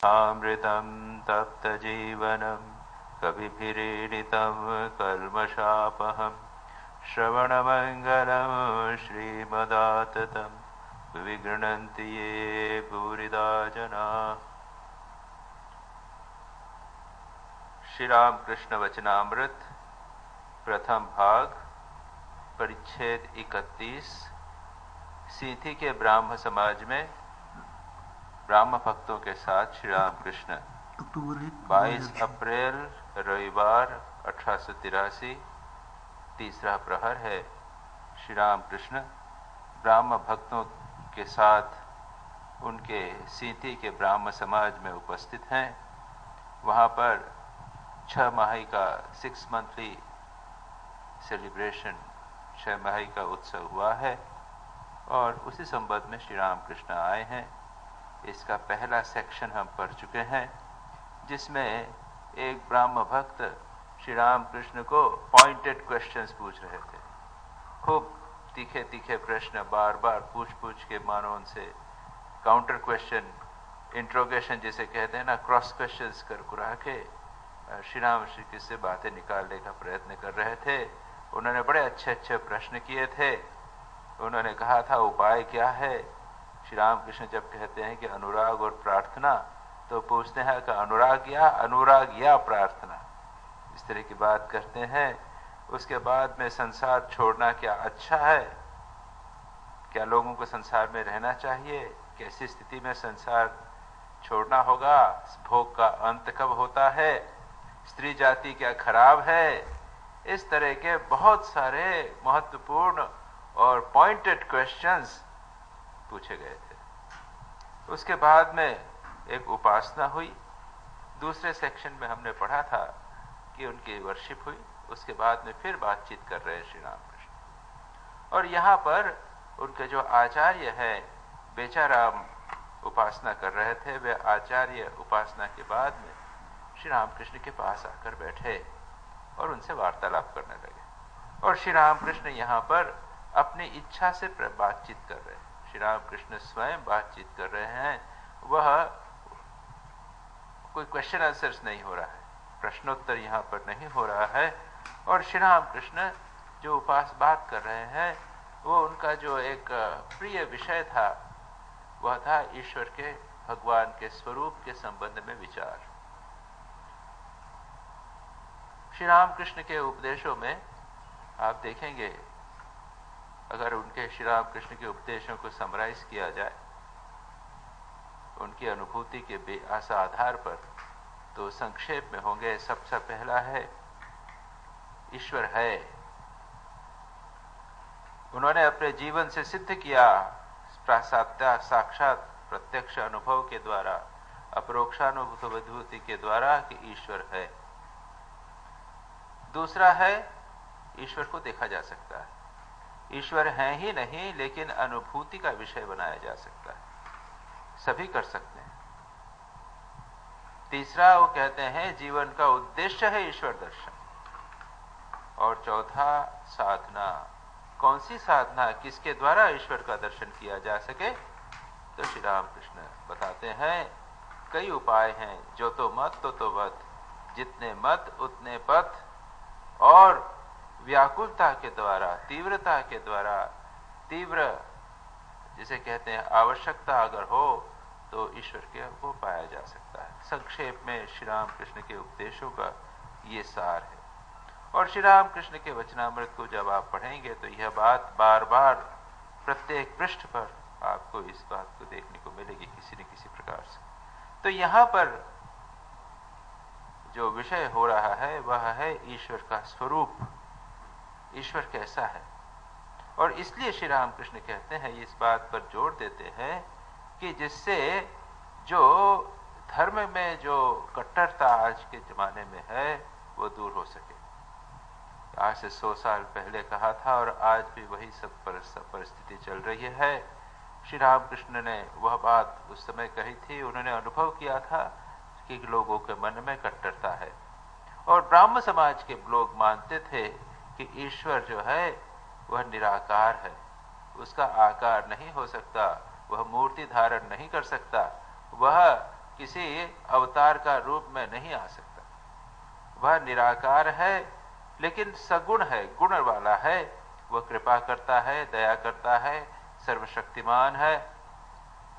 अमृतं तप्तजीवनं कविभिरीडितं कल्मषापहं श्रवणमङ्गलं श्रीमदाततं विगृह्णन्ति ये भूरिदा जनाः। श्री रामकृष्ण वचनामृत प्रथम भाग परिच्छेद 31। सीधी के ब्राह्म समाज में ब्राह्म भक्तों के साथ श्री रामकृष्ण 22 अप्रैल रविवार 1883 तीसरा प्रहर है। श्री रामकृष्ण ब्राह्म भक्तों के साथ उनके सीधी के ब्राह्म समाज में उपस्थित हैं। वहाँ पर 6 माही का 6 मंथली सेलिब्रेशन 6 माही का उत्सव हुआ है और उसी संबंध में श्री रामकृष्ण आए हैं। इसका पहला सेक्शन हम पढ़ चुके हैं, जिसमें एक ब्राह्म भक्त श्री रामकृष्ण को पॉइंटेड क्वेश्चंस पूछ रहे थे। खूब तीखे तीखे प्रश्न बार बार पूछ के मानो उनसे काउंटर क्वेश्चन, इंट्रोगेशन जिसे कहते हैं ना, क्रॉस क्वेश्चंस कर कुरा के श्री कृष्ण से बातें निकालने का प्रयत्न कर रहे थे। उन्होंने बड़े अच्छे अच्छे प्रश्न किए थे। उन्होंने कहा था उपाय क्या है। श्री रामकृष्ण जब कहते हैं कि अनुराग और प्रार्थना, तो पूछते हैं कि अनुराग या प्रार्थना, इस तरह की बात करते हैं। उसके बाद में संसार छोड़ना क्या अच्छा है, क्या लोगों को संसार में रहना चाहिए, कैसी स्थिति में संसार छोड़ना होगा, भोग का अंत कब होता है, स्त्री जाति क्या खराब है, इस तरह के बहुत सारे महत्वपूर्ण और पॉइंटेड क्वेश्चंस पूछे गए थे। उसके बाद में एक उपासना हुई। दूसरे सेक्शन में हमने पढ़ा था कि उनकी वर्शिप हुई। उसके बाद में फिर बातचीत कर रहे हैं श्री रामकृष्ण। और यहाँ पर उनके जो आचार्य हैं बेचाराम उपासना कर रहे थे, वे आचार्य उपासना के बाद में श्री रामकृष्ण के पास आकर बैठे और उनसे वार्तालाप करने लगे। और श्री रामकृष्ण यहाँ पर अपनी इच्छा से बातचीत कर रहे हैं। श्री रामकृष्ण स्वयं बातचीत कर रहे हैं। वह कोई क्वेश्चन आंसर्स नहीं हो रहा है, प्रश्नोत्तर यहाँ पर नहीं हो रहा है। और श्री रामकृष्ण जो बात कर रहे हैं, वो उनका जो एक प्रिय विषय था वह था ईश्वर के, भगवान के स्वरूप के संबंध में विचार। श्री रामकृष्ण के उपदेशों में आप देखेंगे, अगर उनके श्री रामकृष्ण के उपदेशों को समराइज किया जाए उनकी अनुभूति के आधार पर, तो संक्षेप में होंगे। सबसे पहला है ईश्वर है। उन्होंने अपने जीवन से सिद्ध किया, साक्षात प्रत्यक्ष अनुभव के द्वारा, अपरोक्षानुभूति के द्वारा कि ईश्वर है। दूसरा है ईश्वर को देखा जा सकता है। ईश्वर है ही नहीं, लेकिन अनुभूति का विषय बनाया जा सकता है, सभी कर सकते हैं। तीसरा वो कहते हैं जीवन का उद्देश्य है ईश्वर दर्शन। और चौथा साधना। कौन सी साधना, किसके द्वारा ईश्वर का दर्शन किया जा सके, तो श्री रामकृष्ण बताते हैं कई उपाय हैं। जो तो मत तो वत, जितने मत उतने पथ, और व्याकुलता के द्वारा, तीव्रता के द्वारा, तीव्र जिसे कहते हैं आवश्यकता अगर हो तो ईश्वर के को पाया जा सकता है। संक्षेप में श्री रामकृष्ण के उपदेशों का ये सार है। और श्री रामकृष्ण के वचनामृत को जब आप पढ़ेंगे तो यह बात बार बार प्रत्येक पृष्ठ पर आपको इस बात को देखने को मिलेगी किसी न किसी प्रकार से। तो यहाँ पर जो विषय हो रहा है वह है ईश्वर का स्वरूप, ईश्वर कैसा है। और इसलिए श्री रामकृष्ण कहते हैं, इस बात पर जोर देते हैं कि जिससे जो धर्म में जो कट्टरता आज के जमाने में है वो दूर हो सके। आज से 100 साल पहले कहा था और आज भी वही सब परिस्थिति चल रही है। श्री रामकृष्ण ने वह बात उस समय कही थी। उन्होंने अनुभव किया था कि लोगों के मन में कट्टरता है, और ब्राह्म समाज के लोग मानते थे कि ईश्वर जो है वह निराकार है, उसका आकार नहीं हो सकता, वह मूर्ति धारण नहीं कर सकता, वह किसी अवतार का रूप में नहीं आ सकता। वह निराकार है लेकिन सगुण है, गुण वाला है। वह कृपा करता है, दया करता है, सर्वशक्तिमान है,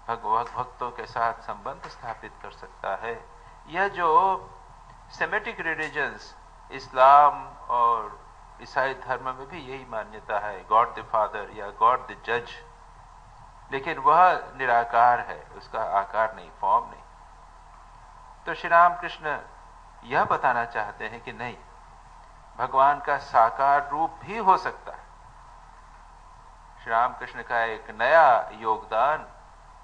भक्तों के साथ संबंध स्थापित कर सकता है। यह जो सेमेटिक रिलीजन्स, इस्लाम और ईसाई धर्म में भी यही मान्यता है, गॉड द फादर या गॉड द जज, लेकिन वह निराकार है, उसका आकार नहीं, फॉर्म नहीं। तो श्री राम कृष्ण यह बताना चाहते हैं कि नहीं, भगवान का साकार रूप भी हो सकता है। श्री राम कृष्ण का एक नया योगदान,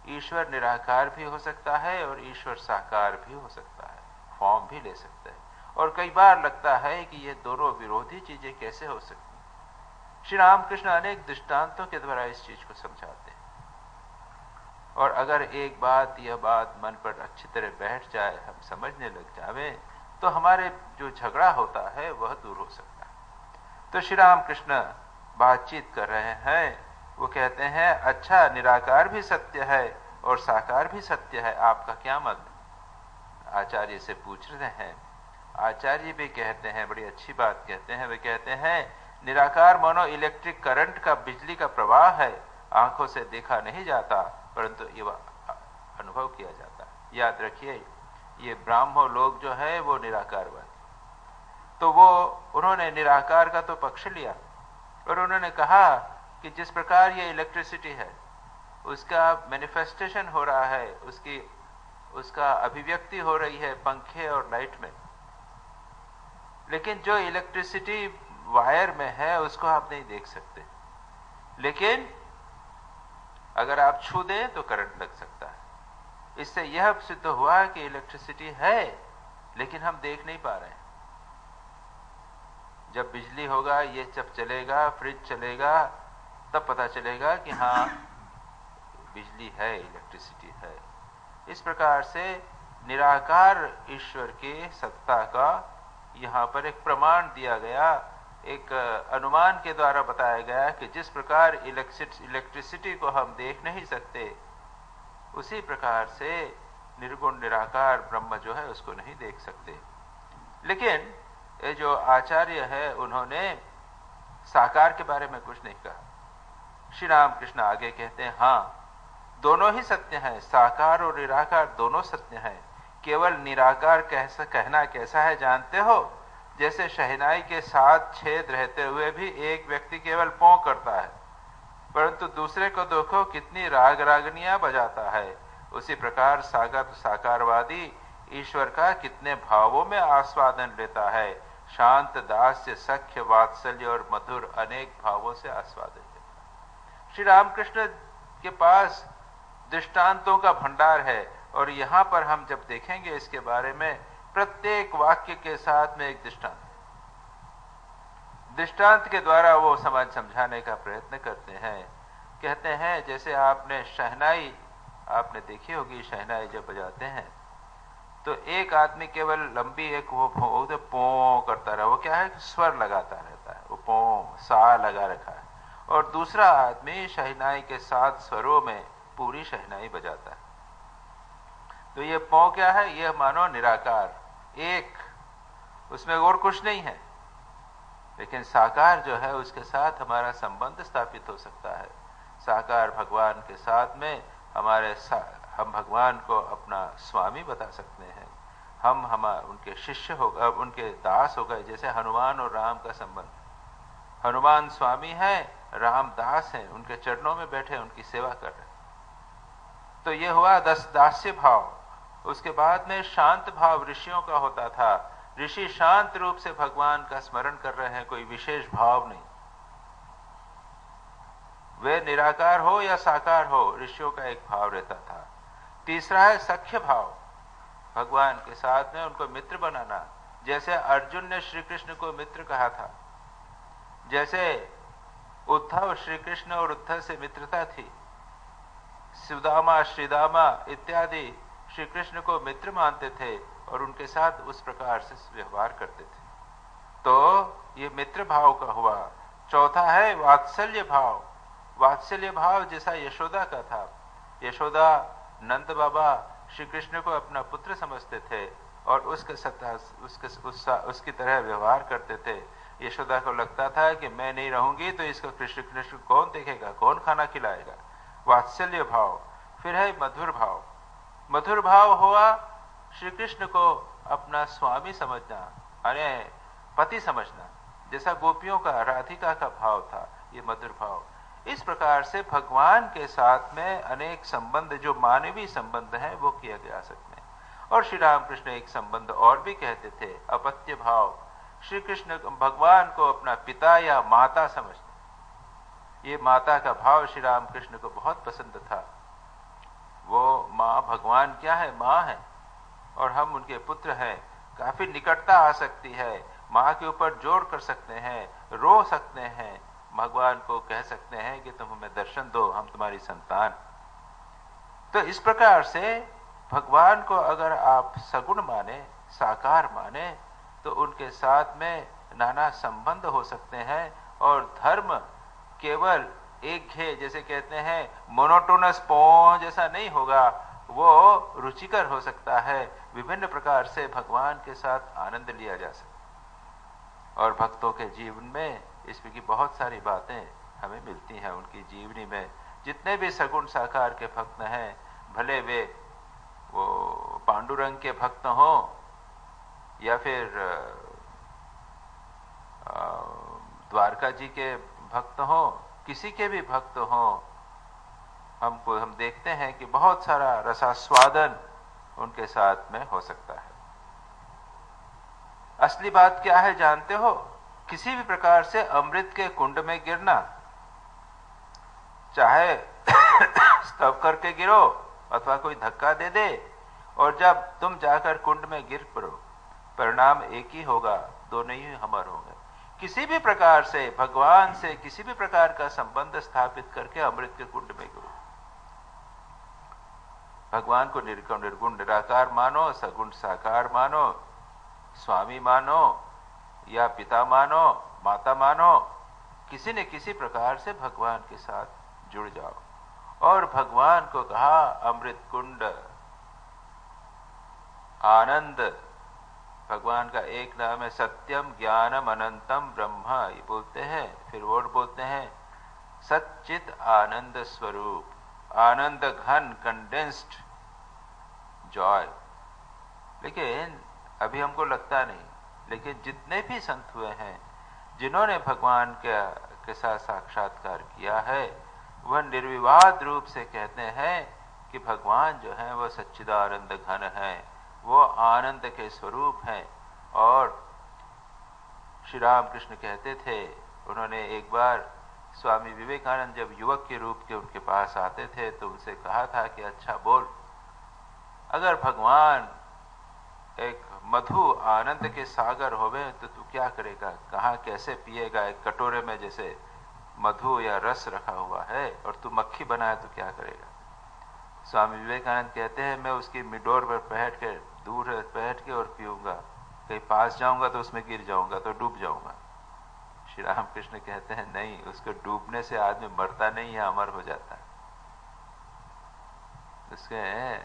ईश्वर निराकार भी हो सकता है और ईश्वर साकार भी हो सकता है, फॉर्म भी ले सकता है। और कई बार लगता है कि ये दोनों विरोधी चीजें कैसे हो सकती हैं। श्री रामकृष्ण अनेक दृष्टांतों के द्वारा इस चीज को समझाते हैं, और अगर एक बात, यह बात मन पर अच्छी तरह बैठ जाए, हम समझने लग जावे, तो हमारे जो झगड़ा होता है वह दूर हो सकता है। तो श्री रामकृष्ण बातचीत कर रहे हैं, वो कहते हैं अच्छा, निराकार भी सत्य है और साकार भी सत्य है, आपका क्या मत? आचार्य से पूछ रहे हैं। आचार्य भी कहते हैं, बड़ी अच्छी बात कहते हैं, वे कहते हैं निराकार मानो इलेक्ट्रिक करंट का, बिजली का प्रवाह है, आंखों से देखा नहीं जाता परंतु ये अनुभव किया जाता है। याद रखिए, ये ब्राह्मण लोग जो है वो निराकारवादी, तो वो उन्होंने निराकार का तो पक्ष लिया और उन्होंने कहा कि जिस प्रकार ये इलेक्ट्रिसिटी है उसका मैनिफेस्टेशन हो रहा है, उसका अभिव्यक्ति हो रही है पंखे और लाइट में, लेकिन जो इलेक्ट्रिसिटी वायर में है उसको आप नहीं देख सकते, लेकिन अगर आप छू दें तो करंट लग सकता है। इससे यह सिद्ध हुआ कि इलेक्ट्रिसिटी है लेकिन हम देख नहीं पा रहे हैं। जब बिजली होगा, ये जब चलेगा, फ्रिज चलेगा, तब पता चलेगा कि हाँ बिजली है, इलेक्ट्रिसिटी है। इस प्रकार से निराकार ईश्वर के सत्ता का यहाँ पर एक प्रमाण दिया गया, एक अनुमान के द्वारा बताया गया कि जिस प्रकार इलेक्ट्रिसिटी को हम देख नहीं सकते, उसी प्रकार से निर्गुण निराकार ब्रह्म जो है उसको नहीं देख सकते। लेकिन ये जो आचार्य है उन्होंने साकार के बारे में कुछ नहीं कहा। श्री रामकृष्ण आगे कहते हैं हाँ, दोनों ही सत्य हैं, साकार और निराकार दोनों सत्य हैं। केवल निराकार कहना कैसा है जानते हो? जैसे शहनाई के 7 छेद रहते हुए भी एक व्यक्ति केवल पौ करता है, परंतु दूसरे को देखो कितनी राग रागनियां बजाता है। उसी प्रकार साकारवादी ईश्वर का कितने भावों में आस्वादन लेता है, शांत, दास्य, सख्य, वात्सल्य और मधुर अनेक भावों से आस्वादन लेता है। श्री रामकृष्ण के पास दृष्टांतों का भंडार है, और यहां पर हम जब देखेंगे इसके बारे में, प्रत्येक वाक्य के साथ में एक दृष्टांत के द्वारा वो समझाने का प्रयत्न करते हैं। कहते हैं जैसे आपने शहनाई आपने देखी होगी, शहनाई जब बजाते हैं तो एक आदमी केवल लंबी एक वो पो करता रहा, वो क्या है, स्वर लगाता रहता है, वो पो सा लगा रखा है, और दूसरा आदमी शहनाई के 7 स्वरों में पूरी शहनाई बजाता है। तो ये पौ क्या है, ये मानो निराकार, एक, उसमें और कुछ नहीं है। लेकिन साकार जो है उसके साथ हमारा संबंध स्थापित हो सकता है। साकार भगवान के साथ में हम भगवान को अपना स्वामी बता सकते हैं। हम उनके शिष्य हो, उनके दास हो गए। जैसे हनुमान और राम का संबंध, हनुमान स्वामी है, राम दास है, उनके चरणों में बैठे उनकी सेवा कर रहे। तो ये हुआ दास्य भाव। उसके बाद में शांत भाव ऋषियों का होता था। ऋषि शांत रूप से भगवान का स्मरण कर रहे हैं, कोई विशेष भाव नहीं। वे निराकार हो या साकार हो, ऋषियों का एक भाव रहता था। तीसरा है सख्य भाव, भगवान के साथ में उनको मित्र बनाना। जैसे अर्जुन ने श्री कृष्ण को मित्र कहा था, जैसे उद्धव श्री कृष्ण और उद्धव से मित्रता थी, सुदामा श्रीदामा इत्यादि श्री कृष्ण को मित्र मानते थे और उनके साथ उस प्रकार से व्यवहार करते थे। तो ये मित्र भाव का हुआ। चौथा है वात्सल्य भाव। वात्सल्य भाव जैसा यशोदा का था। यशोदा, नंद बाबा, श्री कृष्ण को अपना पुत्र समझते थे और उसकी तरह व्यवहार करते थे। यशोदा को लगता था कि मैं नहीं रहूंगी तो इसको कृष्ण कौन देखेगा, कौन खाना खिलाएगा। वात्सल्य भाव। फिर है मधुर भाव। मधुर भाव हुआ श्री कृष्ण को अपना स्वामी समझना, अरे पति समझना, जैसा गोपियों का, राधिका का भाव था, ये मधुर भाव। इस प्रकार से भगवान के साथ में अनेक संबंध, जो मानवीय संबंध है, वो किया जा सकते हैं। और श्री रामकृष्ण एक संबंध और भी कहते थे, अपत्य भाव। श्री कृष्ण भगवान को अपना पिता या माता समझते। ये माता का भाव श्री रामकृष्ण को बहुत पसंद था। वो माँ, भगवान क्या है, माँ है और हम उनके पुत्र हैं। काफी निकटता आ सकती है, माँ के ऊपर जोर कर सकते हैं, रो सकते हैं, भगवान को कह सकते हैं कि तुम हमें दर्शन दो, हम तुम्हारी संतान। तो इस प्रकार से भगवान को अगर आप सगुण माने, साकार माने, तो उनके साथ में नाना संबंध हो सकते हैं। और धर्म केवल एक घे, जैसे कहते हैं मोनोटोनस पौ जैसा नहीं होगा, वो रुचिकर हो सकता है। विभिन्न प्रकार से भगवान के साथ आनंद लिया जा सकता है। और भक्तों के जीवन में इसमें की बहुत सारी बातें हमें मिलती हैं उनकी जीवनी में। जितने भी सगुण साकार के भक्त हैं, भले वे वो पांडुरंग के भक्त हों या फिर द्वारका जी के भक्त हों, किसी के भी भक्त हों, हम देखते हैं कि बहुत सारा रसास्वादन उनके साथ में हो सकता है। असली बात क्या है जानते हो? किसी भी प्रकार से अमृत के कुंड में गिरना, चाहे स्तव करके गिरो अथवा कोई धक्का दे दे, और जब तुम जाकर कुंड में गिर पड़ो, परिणाम एक ही होगा, दोनों ही हमर होंगे। किसी भी प्रकार से भगवान से किसी भी प्रकार का संबंध स्थापित करके अमृत के कुंड में गिरो। भगवान को निर्गुण निराकार मानो, सगुण साकार मानो, स्वामी मानो या पिता मानो, माता मानो, किसी न किसी प्रकार से भगवान के साथ जुड़ जाओ। और भगवान को कहा अमृत कुंड, आनंद। भगवान का एक नाम है सत्यम ज्ञानम अनंतम ब्रह्म, ये बोलते हैं। फिर और बोलते हैं सच्चित आनंद स्वरूप, आनंद घन, कंडेंस्ड जॉय। लेकिन अभी हमको लगता नहीं, लेकिन जितने भी संत हुए हैं जिन्होंने भगवान के साथ साक्षात्कार किया है, वह निर्विवाद रूप से कहते हैं कि भगवान जो है वह सच्चिदानंद घन है, वो आनंद के स्वरूप हैं। और श्री राम कृष्ण कहते थे, उन्होंने एक बार स्वामी विवेकानंद जब युवक के रूप के उनके पास आते थे तो उनसे कहा था कि अच्छा बोल, अगर भगवान एक मधु आनंद के सागर होवे तो तू क्या करेगा, कहाँ कैसे पिएगा? एक कटोरे में जैसे मधु या रस रखा हुआ है और तू मक्खी बनाए तो क्या करेगा? स्वामी विवेकानंद कहते हैं मैं उसकी मिडोर पर बैठ के, दूर बैठ के और पीऊंगा, कहीं पास जाऊंगा तो उसमें गिर जाऊंगा तो डूब जाऊंगा। श्री राम कृष्ण कहते हैं नहीं, उसको डूबने से आदमी मरता नहीं है, अमर हो जाता है। उसके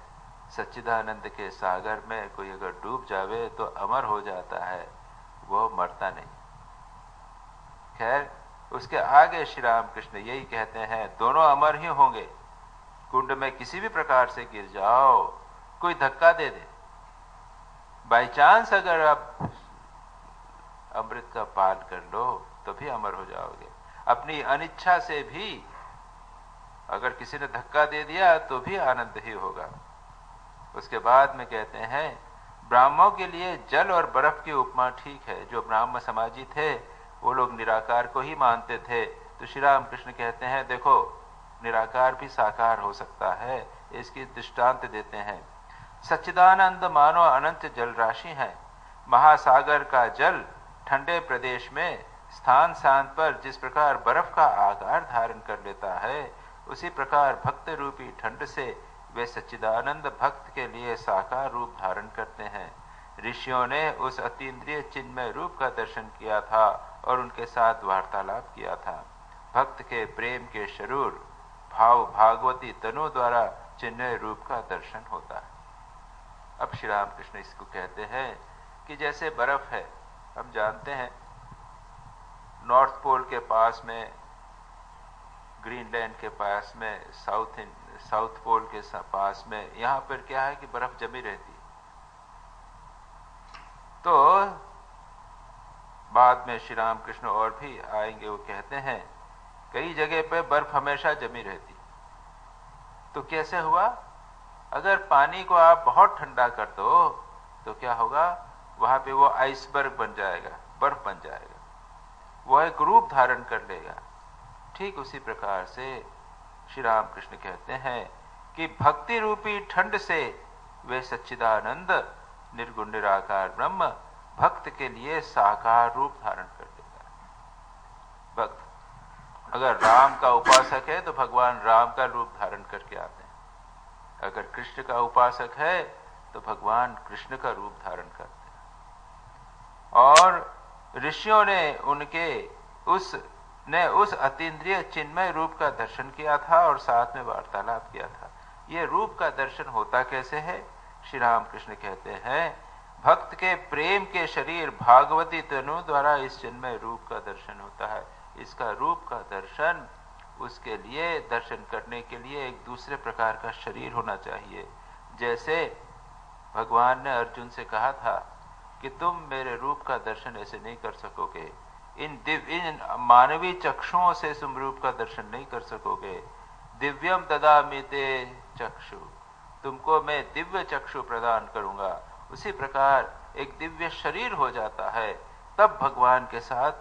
सच्चिदानंद के सागर में कोई अगर डूब जावे तो अमर हो जाता है, वो मरता नहीं। खैर, उसके आगे श्री राम कृष्ण यही कहते हैं दोनों अमर ही होंगे। कुंड में किसी भी प्रकार से गिर जाओ, कोई धक्का दे दे, बाई चांस अगर आप अमृत का पान कर लो तो भी अमर हो जाओगे। अपनी अनिच्छा से भी अगर किसी ने धक्का दे दिया तो भी आनंद ही होगा। उसके बाद में कहते हैं ब्राह्मणों के लिए जल और बर्फ की उपमा ठीक है। जो ब्राह्मण समाजी थे वो लोग निराकार को ही मानते थे, तो श्री राम कृष्ण कहते हैं देखो निराकार भी साकार हो सकता है, इसकी दृष्टांत देते हैं। सच्चिदानंद मानो अनंत जल राशि है। महासागर का जल ठंडे प्रदेश में स्थान स्थान पर जिस प्रकार बर्फ का आकार धारण कर लेता है, उसी प्रकार भक्त रूपी ठंड से वे सच्चिदानंद भक्त के लिए साकार रूप धारण करते हैं। ऋषियों ने उस अतीन्द्रिय चिन्मय रूप का दर्शन किया था और उनके साथ वार्तालाप किया था। भक्त के प्रेम के शरूर भाव भागवती तनु द्वारा चिन्मय रूप का दर्शन होता है। अब श्री रामकृष्ण इसको कहते हैं कि जैसे बर्फ है, हम जानते हैं नॉर्थ पोल के पास में, ग्रीनलैंड के पास में, साउथ पोल के पास में, यहां पर क्या है कि बर्फ जमी रहती है। तो बाद में श्री रामकृष्ण और भी आएंगे, वो कहते हैं कई जगह पे बर्फ हमेशा जमी रहती। तो कैसे हुआ? अगर पानी को आप बहुत ठंडा कर दो तो क्या होगा, वहां पे वो आइसबर्ग बन जाएगा, बर्फ बन जाएगा, वह एक रूप धारण कर लेगा। ठीक उसी प्रकार से श्री रामकृष्ण कहते हैं कि भक्ति रूपी ठंड से वे सच्चिदानंद निर्गुण निराकार ब्रह्म भक्त के लिए साकार रूप धारण कर देगा। भक्त अगर राम का उपासक है तो भगवान राम का रूप धारण करके आते हैं, अगर कृष्ण का उपासक है तो भगवान कृष्ण का रूप धारण करते हैं। और ऋषियों ने उस अतीन्द्रिय चिन्मय रूप का दर्शन किया था और साथ में वार्तालाप किया था। यह रूप का दर्शन होता कैसे है? श्री रामकृष्ण कहते हैं भक्त के प्रेम के शरीर भागवती तनु द्वारा इस चिन्मय रूप का दर्शन होता है। इसका रूप का दर्शन, उसके लिए दर्शन करने के लिए एक दूसरे प्रकार का शरीर होना चाहिए। जैसे भगवान ने अर्जुन से कहा था कि तुम मेरे रूप का दर्शन ऐसे नहीं कर सकोगे, इन मानवीय चक्षुओं से तुम रूप का दर्शन नहीं कर सकोगे। दिव्यम ददामि ते चक्षु, तुमको मैं दिव्य चक्षु प्रदान करूंगा। उसी प्रकार एक दिव्य शरीर हो जाता है, तब भगवान के साथ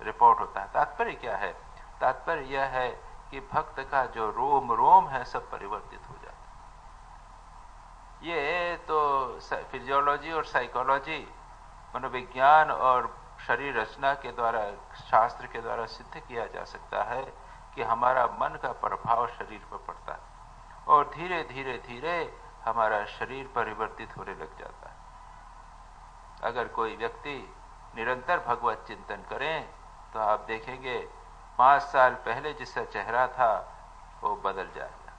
रिपोर्ट होता है। तात्पर्य क्या है? तात्पर्य यह है कि भक्त का जो रोम रोम है सब परिवर्तित हो जाता है। ये तो फिजियोलॉजी और साइकोलॉजी, मनोविज्ञान और शरीर रचना के द्वारा, शास्त्र के द्वारा सिद्ध किया जा सकता है कि हमारा मन का प्रभाव शरीर पर पड़ता है और धीरे धीरे धीरे हमारा शरीर परिवर्तित होने लग जाता है। अगर कोई व्यक्ति निरंतर भगवत चिंतन करें तो आप देखेंगे 5 साल पहले जिसका चेहरा था वो बदल जाएगा,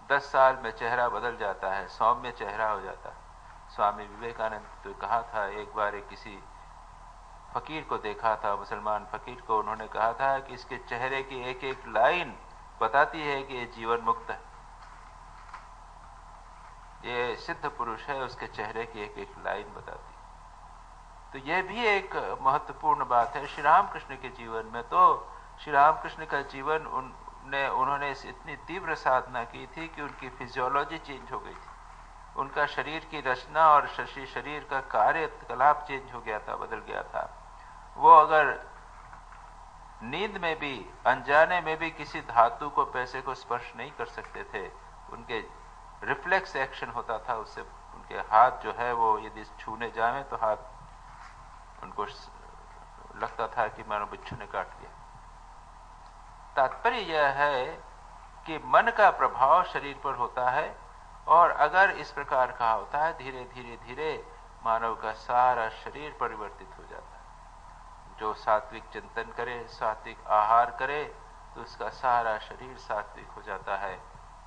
10 साल में चेहरा बदल जाता है, सौम्य चेहरा हो जाता है। स्वामी विवेकानंद तो कहा था, एक बार किसी फकीर को देखा था, मुसलमान फकीर को, उन्होंने कहा था कि इसके चेहरे की एक एक लाइन बताती है कि ये जीवन मुक्त है, ये सिद्ध पुरुष है, उसके चेहरे की एक एक लाइन बताती है। तो यह भी एक महत्वपूर्ण बात है। श्री रामकृष्ण के जीवन में तो श्री रामकृष्ण का जीवन उन्होंने इतनी तीव्र साधना की थी कि उनकी फिजियोलॉजी चेंज हो गई थी, उनका शरीर की रचना और शरीर का कार्यकलाप चेंज हो गया था, बदल गया था। वो अगर नींद में भी, अनजाने में भी किसी धातु को, पैसे को स्पर्श नहीं कर सकते थे, उनके रिफ्लेक्स एक्शन होता था, उससे उनके हाथ जो है वो यदि छूने जाए तो हाथ उनको लगता था कि मानो बिच्छू ने काट लिया। तात्पर्य यह है कि मन का प्रभाव शरीर पर होता है और अगर इस प्रकार का होता है, धीरे धीरे धीरे मानव का सारा शरीर परिवर्तित हो जाता है। जो सात्विक चिंतन करे, सात्विक आहार करे तो उसका सारा शरीर सात्विक हो जाता है।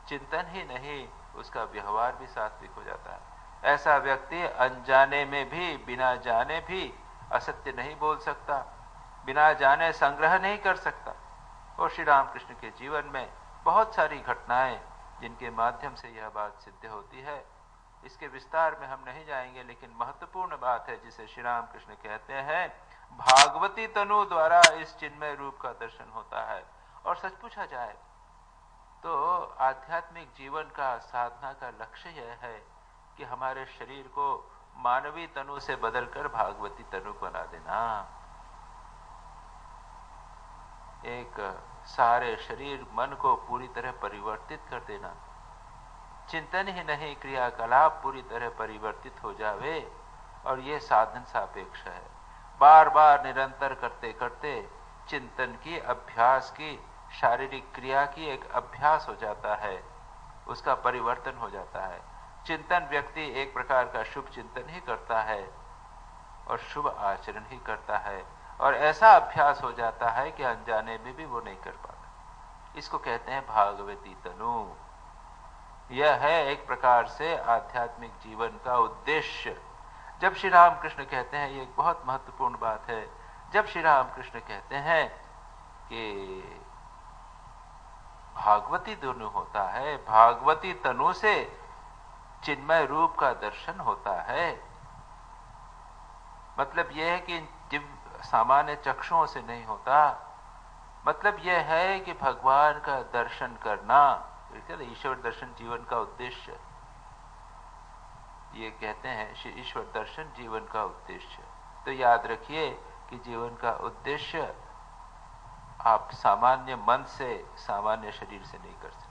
चिंतन ही नहीं, उसका व्यवहार भी सात्विक हो जाता है। ऐसा व्यक्ति अनजाने में भी, बिना जाने भी असत्य नहीं बोल सकता, बिना जाने संग्रह नहीं कर सकता। और श्री रामकृष्ण के जीवन में बहुत सारी घटनाएं जिनके माध्यम से यह बात सिद्ध होती है। इसके विस्तार में हम नहीं जाएंगे, लेकिन महत्वपूर्ण बात है जिसे श्री रामकृष्ण कहते हैं भागवती तनु द्वारा इस चिन्मय रूप का दर्शन होता है। और सच पूछा जाए तो आध्यात्मिक जीवन का, साधना का लक्ष्य यह है कि हमारे शरीर को मानवीय तनु से बदलकर भागवती तनु बना देना, एक सारे शरीर मन को पूरी तरह परिवर्तित कर देना। चिंतन ही नहीं, क्रियाकलाप पूरी तरह परिवर्तित हो जावे। और ये साधन सापेक्ष है, बार बार निरंतर करते करते चिंतन की, अभ्यास की, शारीरिक क्रिया की एक अभ्यास हो जाता है, उसका परिवर्तन हो जाता है। चिंतन व्यक्ति एक प्रकार का शुभ चिंतन ही करता है और शुभ आचरण ही करता है, और ऐसा अभ्यास हो जाता है कि अनजाने में भी वो नहीं कर पाता। इसको कहते हैं भागवती तनु। यह है एक प्रकार से आध्यात्मिक जीवन का उद्देश्य। जब श्री रामकृष्ण कहते हैं, ये एक बहुत महत्वपूर्ण बात है, जब श्री रामकृष्ण कहते हैं कि भागवती धनु होता है, भागवती तनु से चिन्मय रूप का दर्शन होता है, मतलब यह है कि सामान्य चक्षुओं से नहीं होता। मतलब यह है कि भगवान का दर्शन करना, ईश्वर दर्शन जीवन का उद्देश्य, ये कहते हैं ईश्वर दर्शन जीवन का उद्देश्य। तो याद रखिए कि जीवन का उद्देश्य आप सामान्य मन से, सामान्य शरीर से नहीं कर सकते।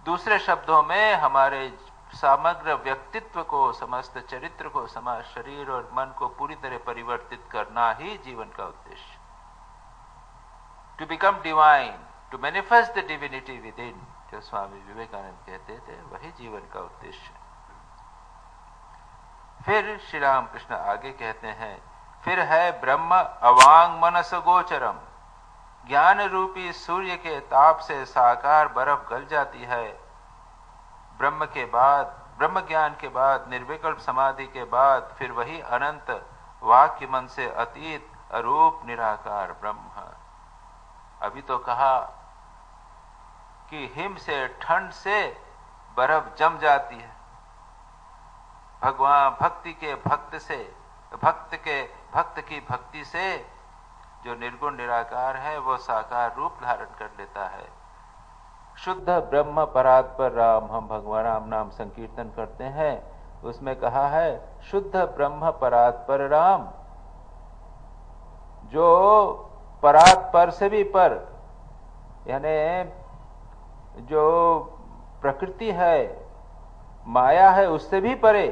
दूसरे शब्दों में हमारे समग्र व्यक्तित्व को, समस्त चरित्र को, समाज, शरीर और मन को पूरी तरह परिवर्तित करना ही जीवन का उद्देश्य। To become divine, to manifest the divinity within, जो स्वामी विवेकानंद कहते थे, वही जीवन का उद्देश्य। फिर श्री रामकृष्ण आगे कहते हैं, फिर है ब्रह्म अवांग मनस गोचरम, ज्ञान रूपी सूर्य के ताप से साकार बर्फ गल जाती है। ब्रह्म के बाद, ब्रह्म ज्ञान के बाद, निर्विकल्प समाधि के बाद फिर वही अनंत वाक्य मन से अतीत अरूप निराकार ब्रह्म। अभी तो कहा कि हिम से, ठंड से बर्फ जम जाती है। भगवान भक्ति के भक्त से, भक्त की भक्ति से जो निर्गुण निराकार है वो साकार रूप धारण कर लेता है। शुद्ध ब्रह्म परात्पर राम, हम भगवान राम नाम संकीर्तन करते हैं, उसमें कहा है शुद्ध ब्रह्म परात्पर राम, जो परात्पर से भी पर, यानी जो प्रकृति है, माया है, उससे भी परे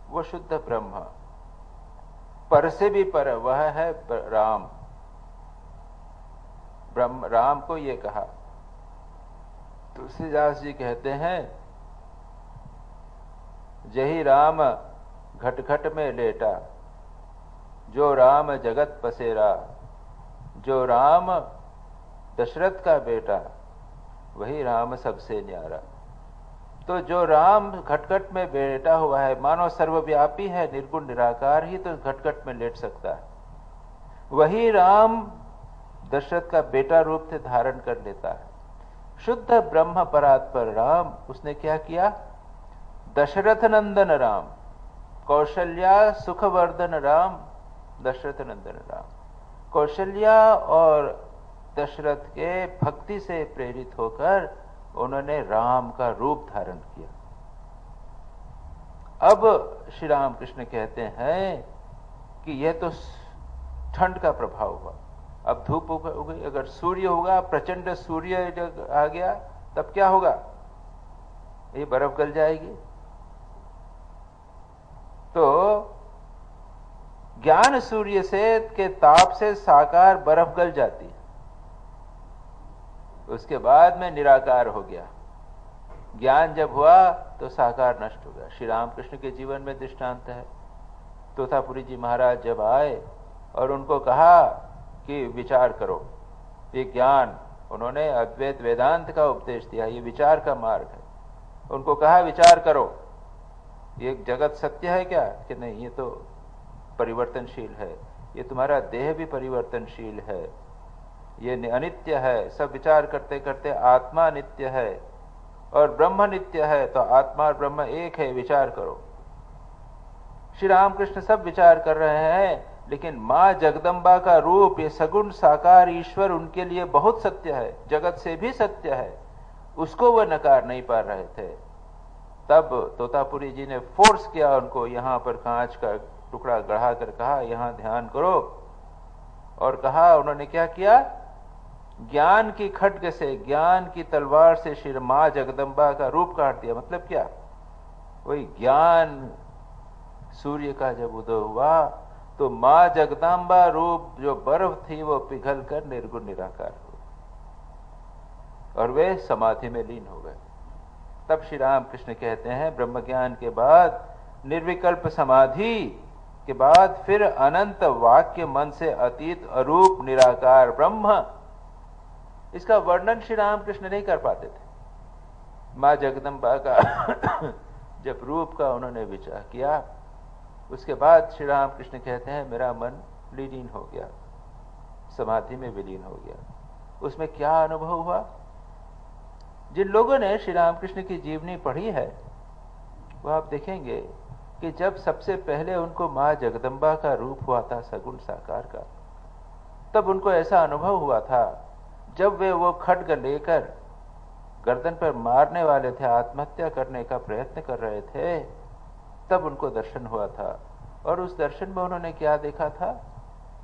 वो शुद्ध ब्रह्म, पर से भी पर वह है राम। ब्रह्म राम को ये कहा। तुलसीदास जी कहते हैं, जही राम घट घट में लेटा, जो राम जगत पसेरा, जो राम दशरथ का बेटा, वही राम सबसे न्यारा। तो जो राम घटघट में बैठा हुआ है, मानो सर्वव्यापी है, निर्गुण निराकार ही तो घटघट में लेट सकता है, वही राम दशरथ का बेटा रूप से धारण कर लेता है। शुद्ध ब्रह्म परात्पर राम, उसने क्या किया? दशरथ नंदन राम, कौशल्या सुखवर्धन राम, दशरथ नंदन राम। कौशल्या और दशरथ के भक्ति से प्रेरित होकर उन्होंने राम का रूप धारण किया। अब श्री रामकृष्ण कहते हैं कि यह तो ठंड का प्रभाव हुआ, अब धूप हो गई। अगर सूर्य होगा, प्रचंड सूर्य आ गया, तब क्या होगा? ये बर्फ गल जाएगी। तो ज्ञान सूर्य से के ताप से साकार बर्फ गल जाती है, उसके बाद में निराकार हो गया। ज्ञान जब हुआ तो साकार नष्ट हो गया। श्री रामकृष्ण के जीवन में दृष्टांत है। तोतापुरी जी महाराज जब आए और उनको कहा कि विचार करो, ये ज्ञान, उन्होंने अद्वैत वेदांत का उपदेश दिया, ये विचार का मार्ग है। उनको कहा विचार करो, ये जगत सत्य है क्या? कि नहीं, ये तो परिवर्तनशील है, ये तुम्हारा देह भी परिवर्तनशील है, ये अनित्य है। सब विचार करते करते आत्मा नित्य है और ब्रह्म नित्य है, तो आत्मा और ब्रह्म एक है, विचार करो। श्री रामकृष्ण सब विचार कर रहे हैं, लेकिन मां जगदम्बा का रूप, ये सगुण साकार ईश्वर उनके लिए बहुत सत्य है, जगत से भी सत्य है, उसको वह नकार नहीं पा रहे थे। तब तोतापुरी जी ने फोर्स किया उनको, यहां पर कांच का टुकड़ा गढ़ा कर कहा यहां ध्यान करो, और कहा, उन्होंने क्या किया? ज्ञान की खड्ग से, ज्ञान की तलवार से श्री मां जगदम्बा का रूप काट दिया। मतलब क्या? वही ज्ञान सूर्य का जब उदय हुआ तो मां जगदम्बा रूप जो बर्फ थी वो पिघल कर निर्गुण निराकार हो और वे समाधि में लीन हो गए। तब श्री रामकृष्ण कहते हैं, ब्रह्म ज्ञान के बाद, निर्विकल्प समाधि के बाद, फिर अनंत वाक्य मन से अतीत अरूप निराकार ब्रह्म। इसका वर्णन श्री रामकृष्ण नहीं कर पाते थे। माँ जगदम्बा का जब रूप का उन्होंने विचार किया, उसके बाद श्री राम कृष्ण कहते हैं मेरा मन विलीन हो गया, समाधि में विलीन हो गया। उसमें क्या अनुभव हुआ? जिन लोगों ने श्री रामकृष्ण की जीवनी पढ़ी है वो आप देखेंगे कि जब सबसे पहले उनको माँ जगदम्बा का रूप हुआ था सगुण साकार का, तब उनको ऐसा अनुभव हुआ था, जब वे वो खड्ग लेकर गर्दन पर मारने वाले थे, आत्महत्या करने का प्रयत्न कर रहे थे, तब उनको दर्शन हुआ था। और उस दर्शन में उन्होंने क्या देखा था?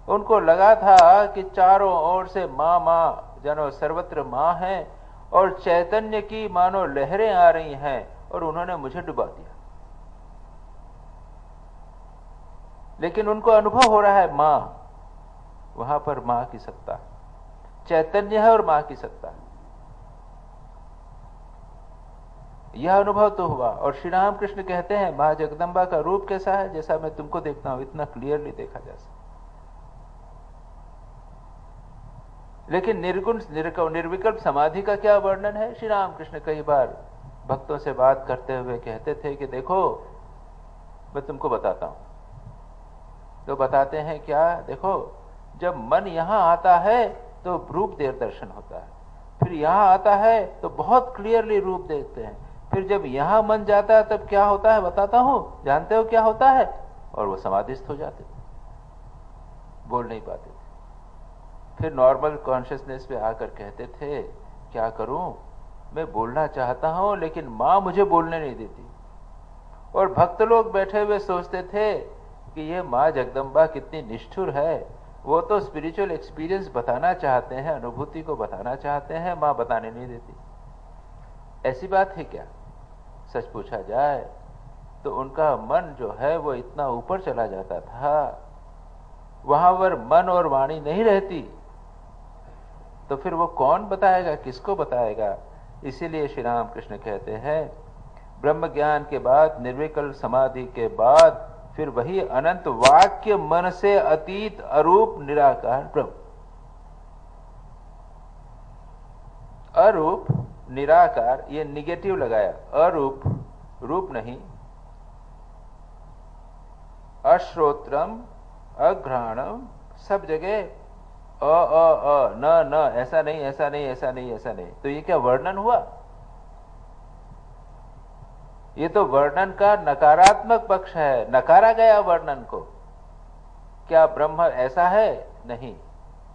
उनको लगा था कि चारों ओर से माँ माँ जानो सर्वत्र माँ है और चैतन्य की मानो लहरें आ रही हैं और उन्होंने मुझे डुबा दिया। लेकिन उनको अनुभव हो रहा है माँ, वहां पर माँ की सत्ता, चैतन्य है और माँ की सत्ता है। यह अनुभव तो हुआ। और श्री राम कृष्ण कहते हैं माँ जगदम्बा का रूप कैसा है? जैसा मैं तुमको देखता हूं इतना क्लियरली देखा जा सकता। लेकिन निर्गुण निर्विकल्प समाधि का क्या वर्णन है? श्री राम कृष्ण कई बार भक्तों से बात करते हुए कहते थे कि देखो मैं तुमको बताता हूं। तो बताते हैं क्या? देखो जब मन यहां आता है तो रूप देर दर्शन होता है, फिर यहां आता है तो बहुत क्लियरली रूप देखते हैं, फिर जब यहां मन जाता है तब क्या होता है बताता हूं। जानते हो क्या होता है? और वो समाधिस्थ हो जाते, बोल नहीं पाते थे। फिर नॉर्मल कॉन्शियसनेस पे आकर कहते थे क्या करूं, मैं बोलना चाहता हूं लेकिन मां मुझे बोलने नहीं देती। और भक्त लोग बैठे हुए सोचते थे कि ये मां जगदम्बा कितनी निष्ठुर है, वो तो स्पिरिचुअल एक्सपीरियंस बताना चाहते हैं, अनुभूति को बताना चाहते हैं, मां बताने नहीं देती। ऐसी बात है क्या? सच पूछा जाए तो उनका मन जो है वो इतना ऊपर चला जाता था, वहां पर मन और वाणी नहीं रहती, तो फिर वो कौन बताएगा, किसको बताएगा? इसीलिए श्री राम कृष्ण कहते हैं ब्रह्म ज्ञान के बाद, निर्विकल्प समाधि के बाद फिर वही अनंत वाक्य मन से अतीत अरूप निराकार ब्रह्म। अरूप निराकार, ये निगेटिव लगाया, अरूप रूप नहीं, अश्रोत्रम अघ्राणम, सब जगह न ऐसा नहीं ऐसा नहीं ऐसा नहीं ऐसा नहीं। तो ये क्या वर्णन हुआ? ये तो वर्णन का नकारात्मक पक्ष है, नकारा गया वर्णन को। क्या ब्रह्म ऐसा है? नहीं।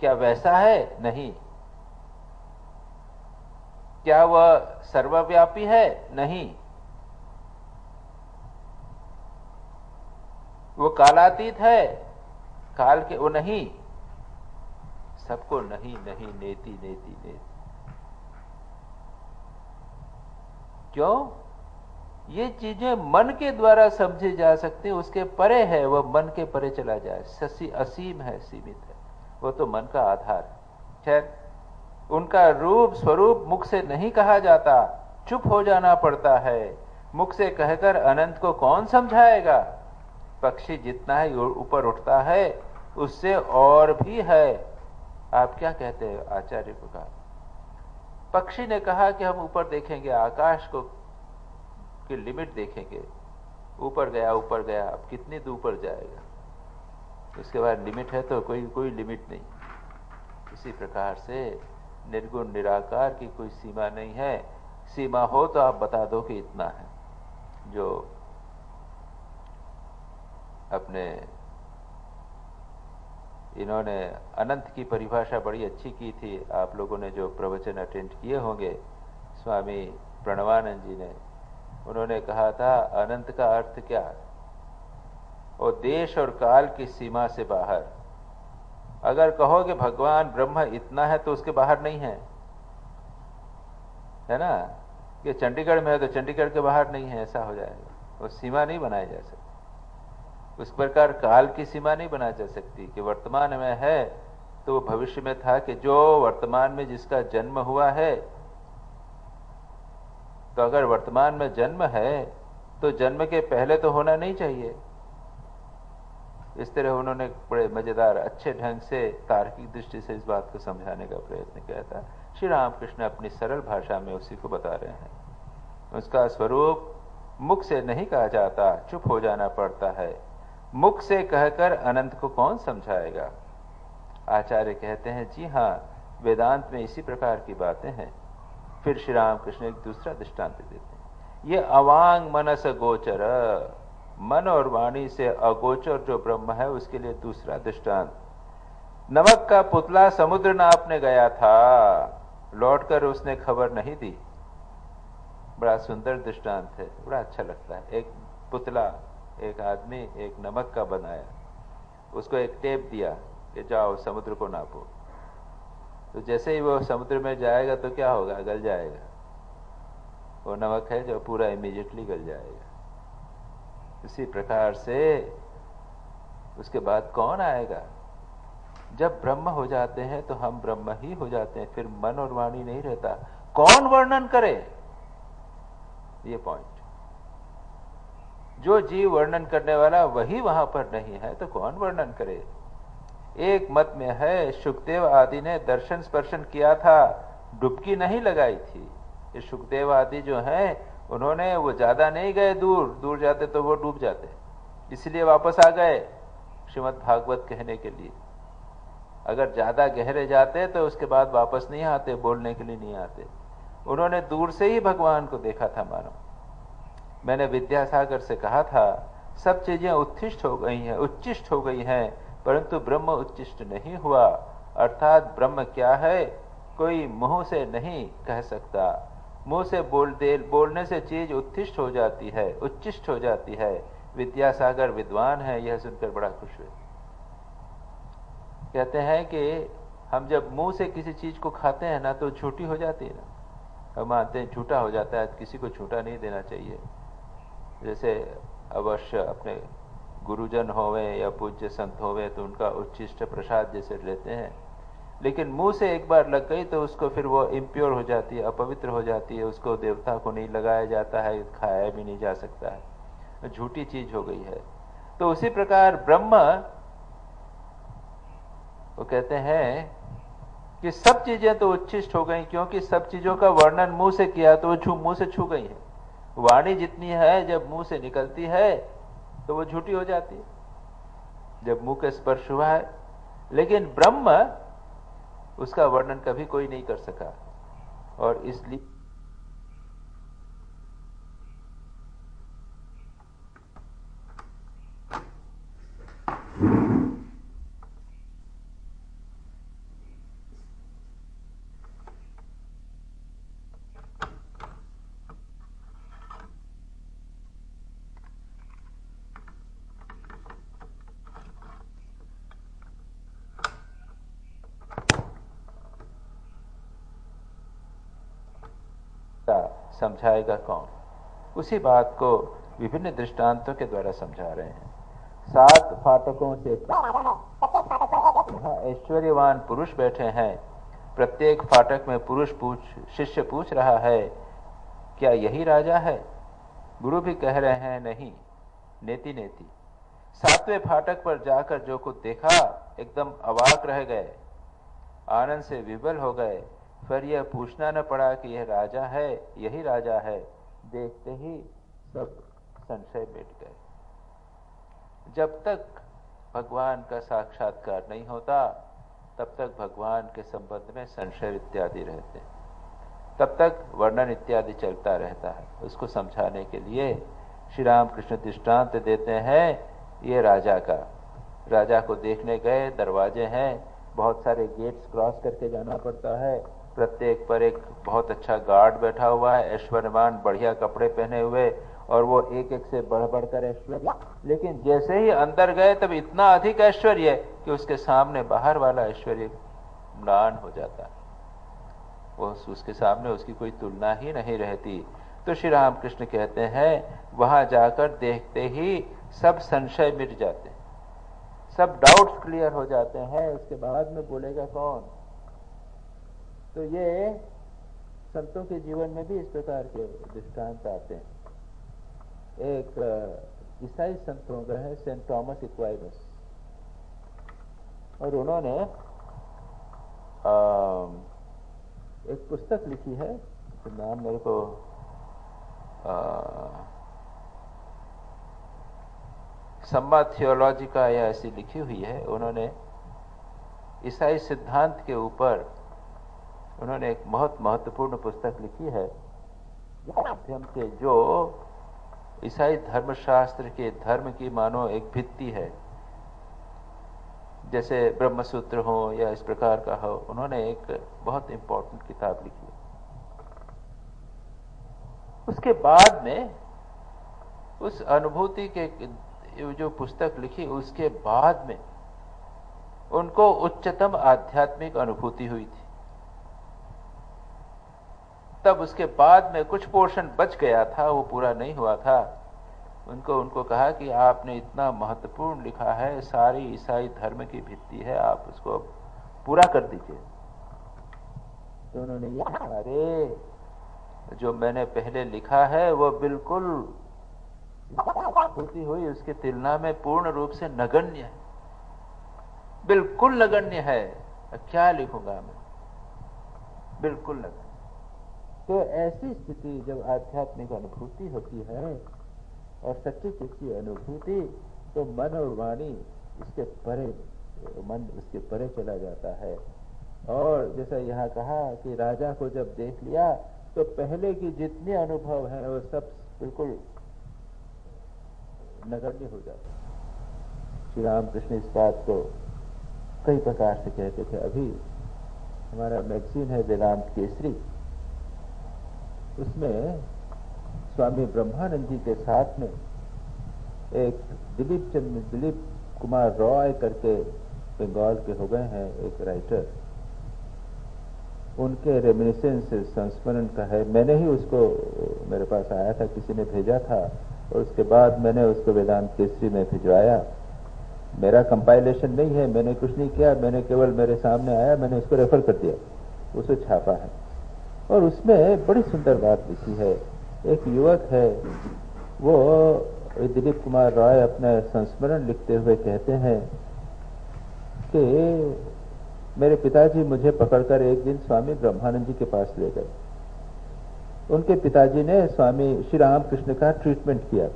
क्या वैसा है? नहीं। क्या वह सर्वव्यापी है? नहीं। वो कालातीत है? काल के वो नहीं। सबको नहीं नहीं, नेति नेति नेति। क्यों? ये चीजें मन के द्वारा समझी जा सकती, उसके परे है, वह मन के परे चला जाए, असीम है, सीमित है, वो तो मन का आधार है। खैर, उनका रूप स्वरूप मुख से नहीं कहा जाता, चुप हो जाना पड़ता है। मुख से कहकर अनंत को कौन समझाएगा? पक्षी जितना ही ऊपर उठता है उससे और भी है। आप क्या कहते हैं? आचार्य को कहा, पक्षी ने कहा कि हम ऊपर देखेंगे, आकाश को की लिमिट देखेंगे, ऊपर गया, अब कितनी दूर ऊपर जाएगा, उसके बाद लिमिट है तो कोई लिमिट नहीं। इसी प्रकार से निर्गुण निराकार की कोई सीमा नहीं है। सीमा हो तो आप बता दो कि इतना है। जो अपने इन्होंने अनंत की परिभाषा बड़ी अच्छी की थी, आप लोगों ने जो प्रवचन अटेंड किए होंगे, स्वामी प्रणवानंद जी ने, उन्होंने कहा था अनंत का अर्थ क्या है? और देश और काल की सीमा से बाहर। अगर कहो कि भगवान ब्रह्म इतना है तो उसके बाहर नहीं है ना, कि चंडीगढ़ में है तो चंडीगढ़ के बाहर नहीं है, ऐसा हो जाएगा, वो सीमा नहीं बनाई जा सकती। उस प्रकार काल की सीमा नहीं बनाई जा सकती कि वर्तमान में है तो वो भविष्य में था, कि जो वर्तमान में जिसका जन्म हुआ है, तो अगर वर्तमान में जन्म है तो जन्म के पहले तो होना नहीं चाहिए। इस तरह उन्होंने बड़े मजेदार अच्छे ढंग से तार्किक दृष्टि से इस बात को समझाने का प्रयत्न किया था। श्री रामकृष्ण अपनी सरल भाषा में उसी को बता रहे हैं। उसका स्वरूप मुख से नहीं कहा जाता, चुप हो जाना पड़ता है। मुख से कहकर अनंत को कौन समझाएगा? आचार्य कहते हैं जी हाँ, वेदांत में इसी प्रकार की बातें हैं। फिर श्री रामकृष्ण एक दूसरा दृष्टांत देते हैं। ये अवांग मनस गोचर, मन और वाणी से अगोचर जो ब्रह्म है उसके लिए दूसरा दृष्टांत। नमक का पुतला समुद्र नापने गया था, लौटकर उसने खबर नहीं दी। बड़ा सुंदर दृष्टांत है, बड़ा अच्छा लगता है। एक पुतला, एक आदमी एक नमक का बनाया, उसको एक टेप दिया कि जाओ समुद्र को नापो। तो जैसे ही वो समुद्र में जाएगा तो क्या होगा? गल जाएगा। वो नमक है जो पूरा इमीडिएटली गल जाएगा। इसी प्रकार से उसके बाद कौन आएगा? जब ब्रह्म हो जाते हैं तो हम ब्रह्म ही हो जाते हैं, फिर मन और वाणी नहीं रहता। कौन वर्णन करे? ये पॉइंट। जो जीव वर्णन करने वाला वही वहां पर नहीं है तो कौन वर्णन करे? एक मत में है, सुखदेव आदि ने दर्शन स्पर्शन किया था, डुबकी नहीं लगाई थी। ये सुखदेव आदि जो हैं, उन्होंने वो ज्यादा नहीं गए, दूर दूर जाते तो वो डूब जाते, इसलिए वापस आ गए श्रीमद् भागवत कहने के लिए। अगर ज्यादा गहरे जाते तो उसके बाद वापस नहीं आते, बोलने के लिए नहीं आते। उन्होंने दूर से ही भगवान को देखा था मानो। मैंने विद्यासागर से कहा था, सब चीजें उत्थिष्ट हो गई हैं, उच्चिष्ट हो गई हैं, परंतु ब्रह्म उच्चिष्ट नहीं हुआ। अर्थात ब्रह्म क्या है, कोई मुंह से नहीं कह सकता। मुंह से बोलने से चीज उत्थिष्ट हो जाती है, उच्चिष्ट हो जाती है। विद्यासागर विद्वान है, यह सुनकर बड़ा खुश हुए। कहते हैं कि हम जब मुंह से किसी चीज को खाते हैं ना तो झूठी हो जाती है ना। हम मानते हैं झूठा हो जाता है, किसी को झूठा नहीं देना चाहिए। जैसे अवश्य अपने गुरुजन होवे या पूज्य संत होवे तो उनका उच्चिष्ट प्रसाद जैसे लेते हैं, लेकिन मुंह से एक बार लग गई तो उसको फिर वो इम्प्योर हो जाती है, अपवित्र हो जाती है। उसको देवता को नहीं लगाया जाता है, खाया भी नहीं जा सकता है, झूठी चीज हो गई है। तो उसी प्रकार ब्रह्म, वो कहते हैं कि सब चीजें तो उच्छिष्ट हो गई, क्योंकि सब चीजों का वर्णन मुंह से किया तो वो मुंह से छू गई है। वाणी जितनी है जब मुंह से निकलती है तो वो झूठी हो जाती है, जब मुंह का स्पर्श हुआ है। लेकिन ब्रह्म, उसका वर्णन कभी कोई नहीं कर सका, और इसलिए समझाएगा कौन? उसी बात को विभिन्न दृष्टांतों के द्वारा समझा रहे हैं। 7 फाटकों से ऐश्वर्यवान पुरुष बैठे हैं, प्रत्येक फाटक में शिष्य पूछ रहा है, क्या यही राजा है? गुरु भी कह रहे हैं नहीं, नेति नेति। 7वें फाटक पर जाकर जो कुछ देखा, एकदम अवाक रह गए, आनंद से विवल हो गए। फिर यह पूछना न पड़ा कि यह राजा है, यही राजा है। देखते ही सब संशय मिट गए। जब तक भगवान का साक्षात्कार नहीं होता तब तक भगवान के संबंध में संशय इत्यादि रहते हैं, तब तक वर्णन इत्यादि चलता रहता है। उसको समझाने के लिए श्री रामकृष्ण दृष्टांत देते हैं। ये राजा को देखने गए, दरवाजे हैं, बहुत सारे गेट्स क्रॉस करके जाना पड़ता है, प्रत्येक पर एक बहुत अच्छा गार्ड बैठा हुआ है, ऐश्वर्यवान, बढ़िया कपड़े पहने हुए, और वो एक एक से बढ़ बढ़कर ऐश्वर्य। लेकिन जैसे ही अंदर गए तब इतना अधिक ऐश्वर्य कि उसके सामने बाहर वाला ऐश्वर्य म्लान हो जाता है, वो उसके सामने उसकी कोई तुलना ही नहीं रहती। तो श्री रामकृष्ण कहते हैं, वहां जाकर देखते ही सब संशय मिट जाते हैं, सब डाउट्स क्लियर हो जाते हैं। उसके बाद में बोलेगा कौन? तो ये संतों के जीवन में भी इस प्रकार के दृष्टांत आते हैं। एक ईसाई संत हो गए हैं, सेंट थॉमस एक्वाइनस, और उन्होंने एक पुस्तक लिखी है, तो नाम मेरे को सम्मा थियोलॉजिका या ऐसी लिखी हुई है। उन्होंने ईसाई सिद्धांत के ऊपर उन्होंने एक बहुत महत्वपूर्ण पुस्तक लिखी है, माध्यम से जो ईसाई धर्मशास्त्र के धर्म की मानो एक भित्ति है, जैसे ब्रह्मसूत्र हो या इस प्रकार का हो। उन्होंने एक बहुत इंपॉर्टेंट किताब लिखी है। उसके बाद में उस अनुभूति के जो पुस्तक लिखी, उसके बाद में उनको उच्चतम आध्यात्मिक अनुभूति हुई थी। तब उसके बाद में कुछ पोर्शन बच गया था, वो पूरा नहीं हुआ था। उनको कहा कि आपने इतना महत्वपूर्ण लिखा है, सारी ईसाई धर्म की भित्ति है, आप उसको पूरा कर दीजिए। तो उन्होंने कहा, अरे जो मैंने पहले लिखा है वो बिल्कुल होती हुई उसकी तुलना में पूर्ण रूप से नगण्य है, बिल्कुल नगण्य है। क्या लिखूंगा मैं, बिल्कुल नगण्य। तो ऐसी स्थिति जब आध्यात्मिक अनुभूति होती है और सच्ची सच्ची अनुभूति, तो मन और वाणी इसके परे, मन उसके परे चला जाता है। और जैसा यहाँ कहा कि राजा को जब देख लिया तो पहले की जितने अनुभव हैं वो सब बिल्कुल नगण्य हो जाता है। श्री रामकृष्ण इस बात को कई प्रकार से कहते थे। अभी हमारा मैगजीन है वेदांत केसरी, उसमें स्वामी ब्रह्मानंद जी के साथ में एक दिलीप कुमार रॉय करके बंगाल के हो गए हैं एक राइटर, उनके रेमिनिसेंस संस्मरण का है। मैंने ही उसको, मेरे पास आया था, किसी ने भेजा था, और उसके बाद मैंने उसको वेदांत केसरी में भिजवाया। मेरा कंपाइलेशन नहीं है, मैंने कुछ नहीं किया, मैंने केवल मेरे सामने आया, मैंने उसको रेफर कर दिया, उसे छापा है। और उसमें बड़ी सुंदर बात लिखी है। एक युवक है, वो दिलीप कुमार रॉय अपना संस्मरण लिखते हुए कहते हैं कि मेरे पिताजी मुझे पकड़कर एक दिन स्वामी ब्रह्मानंद जी के पास ले गए। उनके पिताजी ने स्वामी श्री रामकृष्ण का ट्रीटमेंट किया,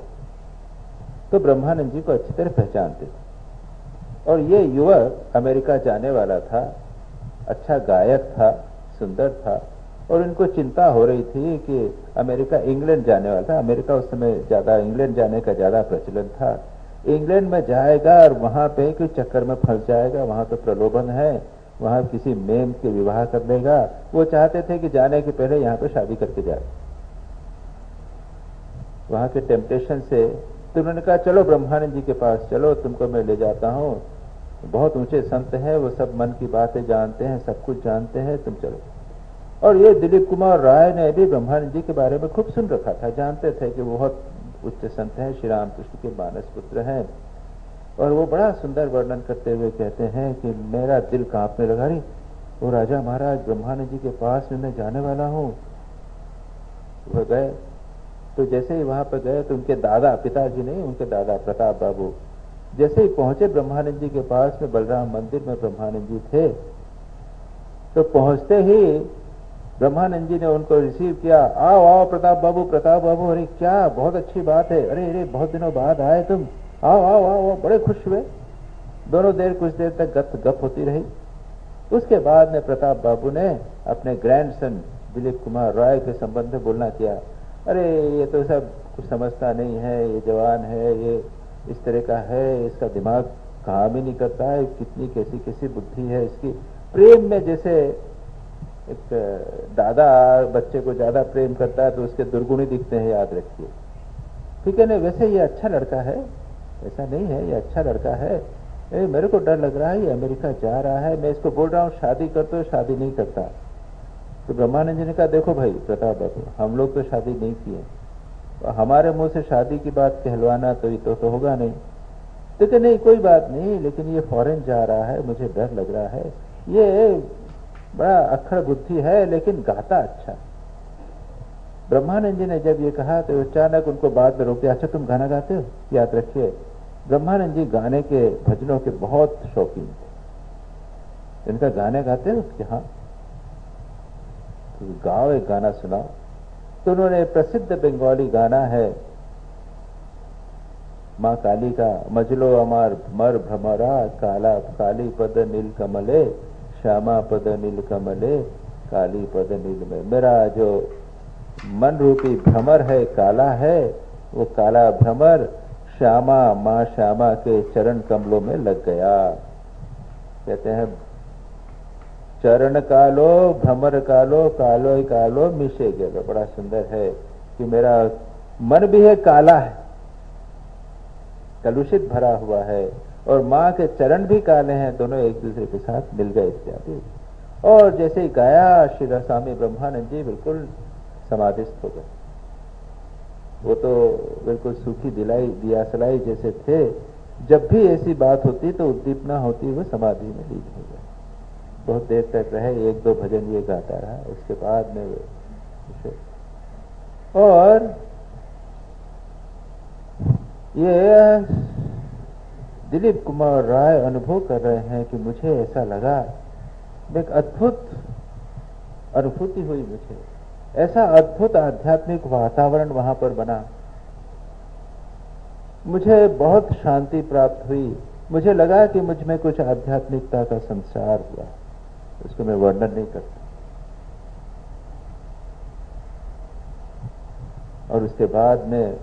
तो ब्रह्मानंद जी को अच्छी तरह पहचानते थे। और ये युवक अमेरिका जाने वाला था, अच्छा गायक था, सुंदर था, और इनको चिंता हो रही थी कि अमेरिका इंग्लैंड जाने वाला था। अमेरिका उस समय ज्यादा, इंग्लैंड जाने का ज्यादा प्रचलन था। इंग्लैंड में जाएगा और वहां पे कोई चक्कर में फंस जाएगा, वहां तो प्रलोभन है, वहां किसी मेम के विवाह कर लेगा। वो चाहते थे कि जाने के पहले यहाँ पे शादी करके जाए, वहां के टेम्पटेशन से। तो उन्होंने कहा चलो ब्रह्मानंद जी के पास चलो, तुमको मैं ले जाता हूँ, बहुत ऊंचे संत हैं, वो सब मन की बातें जानते हैं, सब कुछ जानते हैं, तुम चलो। और ये दिलीप कुमार राय ने भी ब्रह्मानंद जी के बारे में खूब सुन रखा था, जानते थे कि वो बहुत उच्च संत हैं, श्री रामकृष्ण के मानस पुत्र हैं। और वो बड़ा सुंदर वर्णन करते हुए कहते हैं कि मेरा दिल कांपने लगा, रही वो राजा महाराज ब्रह्मानंद जी के पास में मैं जाने वाला हूँ। वह गए, तो जैसे ही वहां पर गए तो उनके दादा, पिताजी नहीं, उनके दादा प्रताप बाबू जैसे ही पहुंचे ब्रह्मानंद जी के पास में, बलराम मंदिर में ब्रह्मानंद जी थे, तो पहुंचते ही ब्रह्मानंद जी ने उनको रिसीव किया। आओ आओ प्रताप बाबू, प्रताप बाबू, अरे क्या बहुत अच्छी बात है, अरे अरे बहुत दिनों बाद आए तुम, आओ आओ आओ आओ, बड़े खुश हुए। दोनों देर, कुछ देर तक गप होती रही। उसके बाद में प्रताप बाबू ने अपने ग्रैंडसन दिलीप कुमार राय के संबंध में बोलना किया। अरे ये तो सब कुछ समझता नहीं है, ये जवान है, ये इस तरह का है, इसका दिमाग काम ही नहीं करता है, कितनी कैसी कैसी बुद्धि है इसकी। प्रेम में जैसे एक दादा बच्चे को ज्यादा प्रेम करता है तो उसके दुर्गुण दिखते हैं, याद रखिए, ठीक है ना। वैसे ये अच्छा लड़का है, ऐसा नहीं है, ये अच्छा लड़का है। मेरे को डर लग रहा है, ये अमेरिका जा रहा है, मैं इसको बोल रहा हूँ शादी कर, तो शादी नहीं करता। तो ब्रह्मानंद जी ने कहा देखो भाई प्रताप बाबू, हम लोग तो शादी नहीं किए, तो हमारे मुंह से शादी की बात कहलवाना तो ये तो होगा नहीं। तो नहीं कोई बात नहीं, लेकिन ये फॉरेन जा रहा है, मुझे डर लग रहा है, ये बड़ा अक्खड़ बुद्धि है लेकिन गाता अच्छा। ब्रह्मानंद जी ने जब ये कहा तो अचानक उनको बाद में रोक दिया। अच्छा तुम गाना गाते हो? याद रखिए ब्रह्मानंद जी गाने के, भजनों के बहुत शौकीन थे। इनका गाने गाते हो कि हाँ, तो गाओ, एक गाना सुनाओ। तो उन्होंने प्रसिद्ध बंगाली गाना है माँ काली का, मजलो अमार भमर भमरा, काला काली पद नील कमले, श्यामा पद नील कमले, काली पद नील में। मेरा जो मन रूपी भ्रमर है, काला है, वो काला भ्रमर श्यामा, माँ श्यामा के चरण कमलों में लग गया। कहते हैं चरण कालो भ्रमर कालो, कालो ही कालो मिशे गेलो। बड़ा सुंदर है कि मेरा मन भी है काला है, कलुषित भरा हुआ है, और माँ के चरण भी काले हैं, दोनों एक दूसरे के साथ मिल गए इत्यादि। और जैसे ही गाया श्री स्वामी ब्रह्मानंद जी बिल्कुल समाधिस्थ हो गए। वो तो बिल्कुल सूखी दियासलाई जैसे थे। जब भी ऐसी बात होती तो उद्दीपना होती, वो समाधि में लीन हो गए। बहुत देर तक रहे, 1-2 भजन ये गाता रहा, उसके बाद में और ये दिलीप कुमार राय अनुभव कर रहे हैं कि मुझे ऐसा लगा, एक अद्भुत अनुभूति हुई मुझे, ऐसा अद्भुत आध्यात्मिक वातावरण वहां पर बना, मुझे बहुत शांति प्राप्त हुई। मुझे लगा कि मुझ में कुछ आध्यात्मिकता का संचार हुआ, उसको मैं वर्णन नहीं करता। और उसके बाद में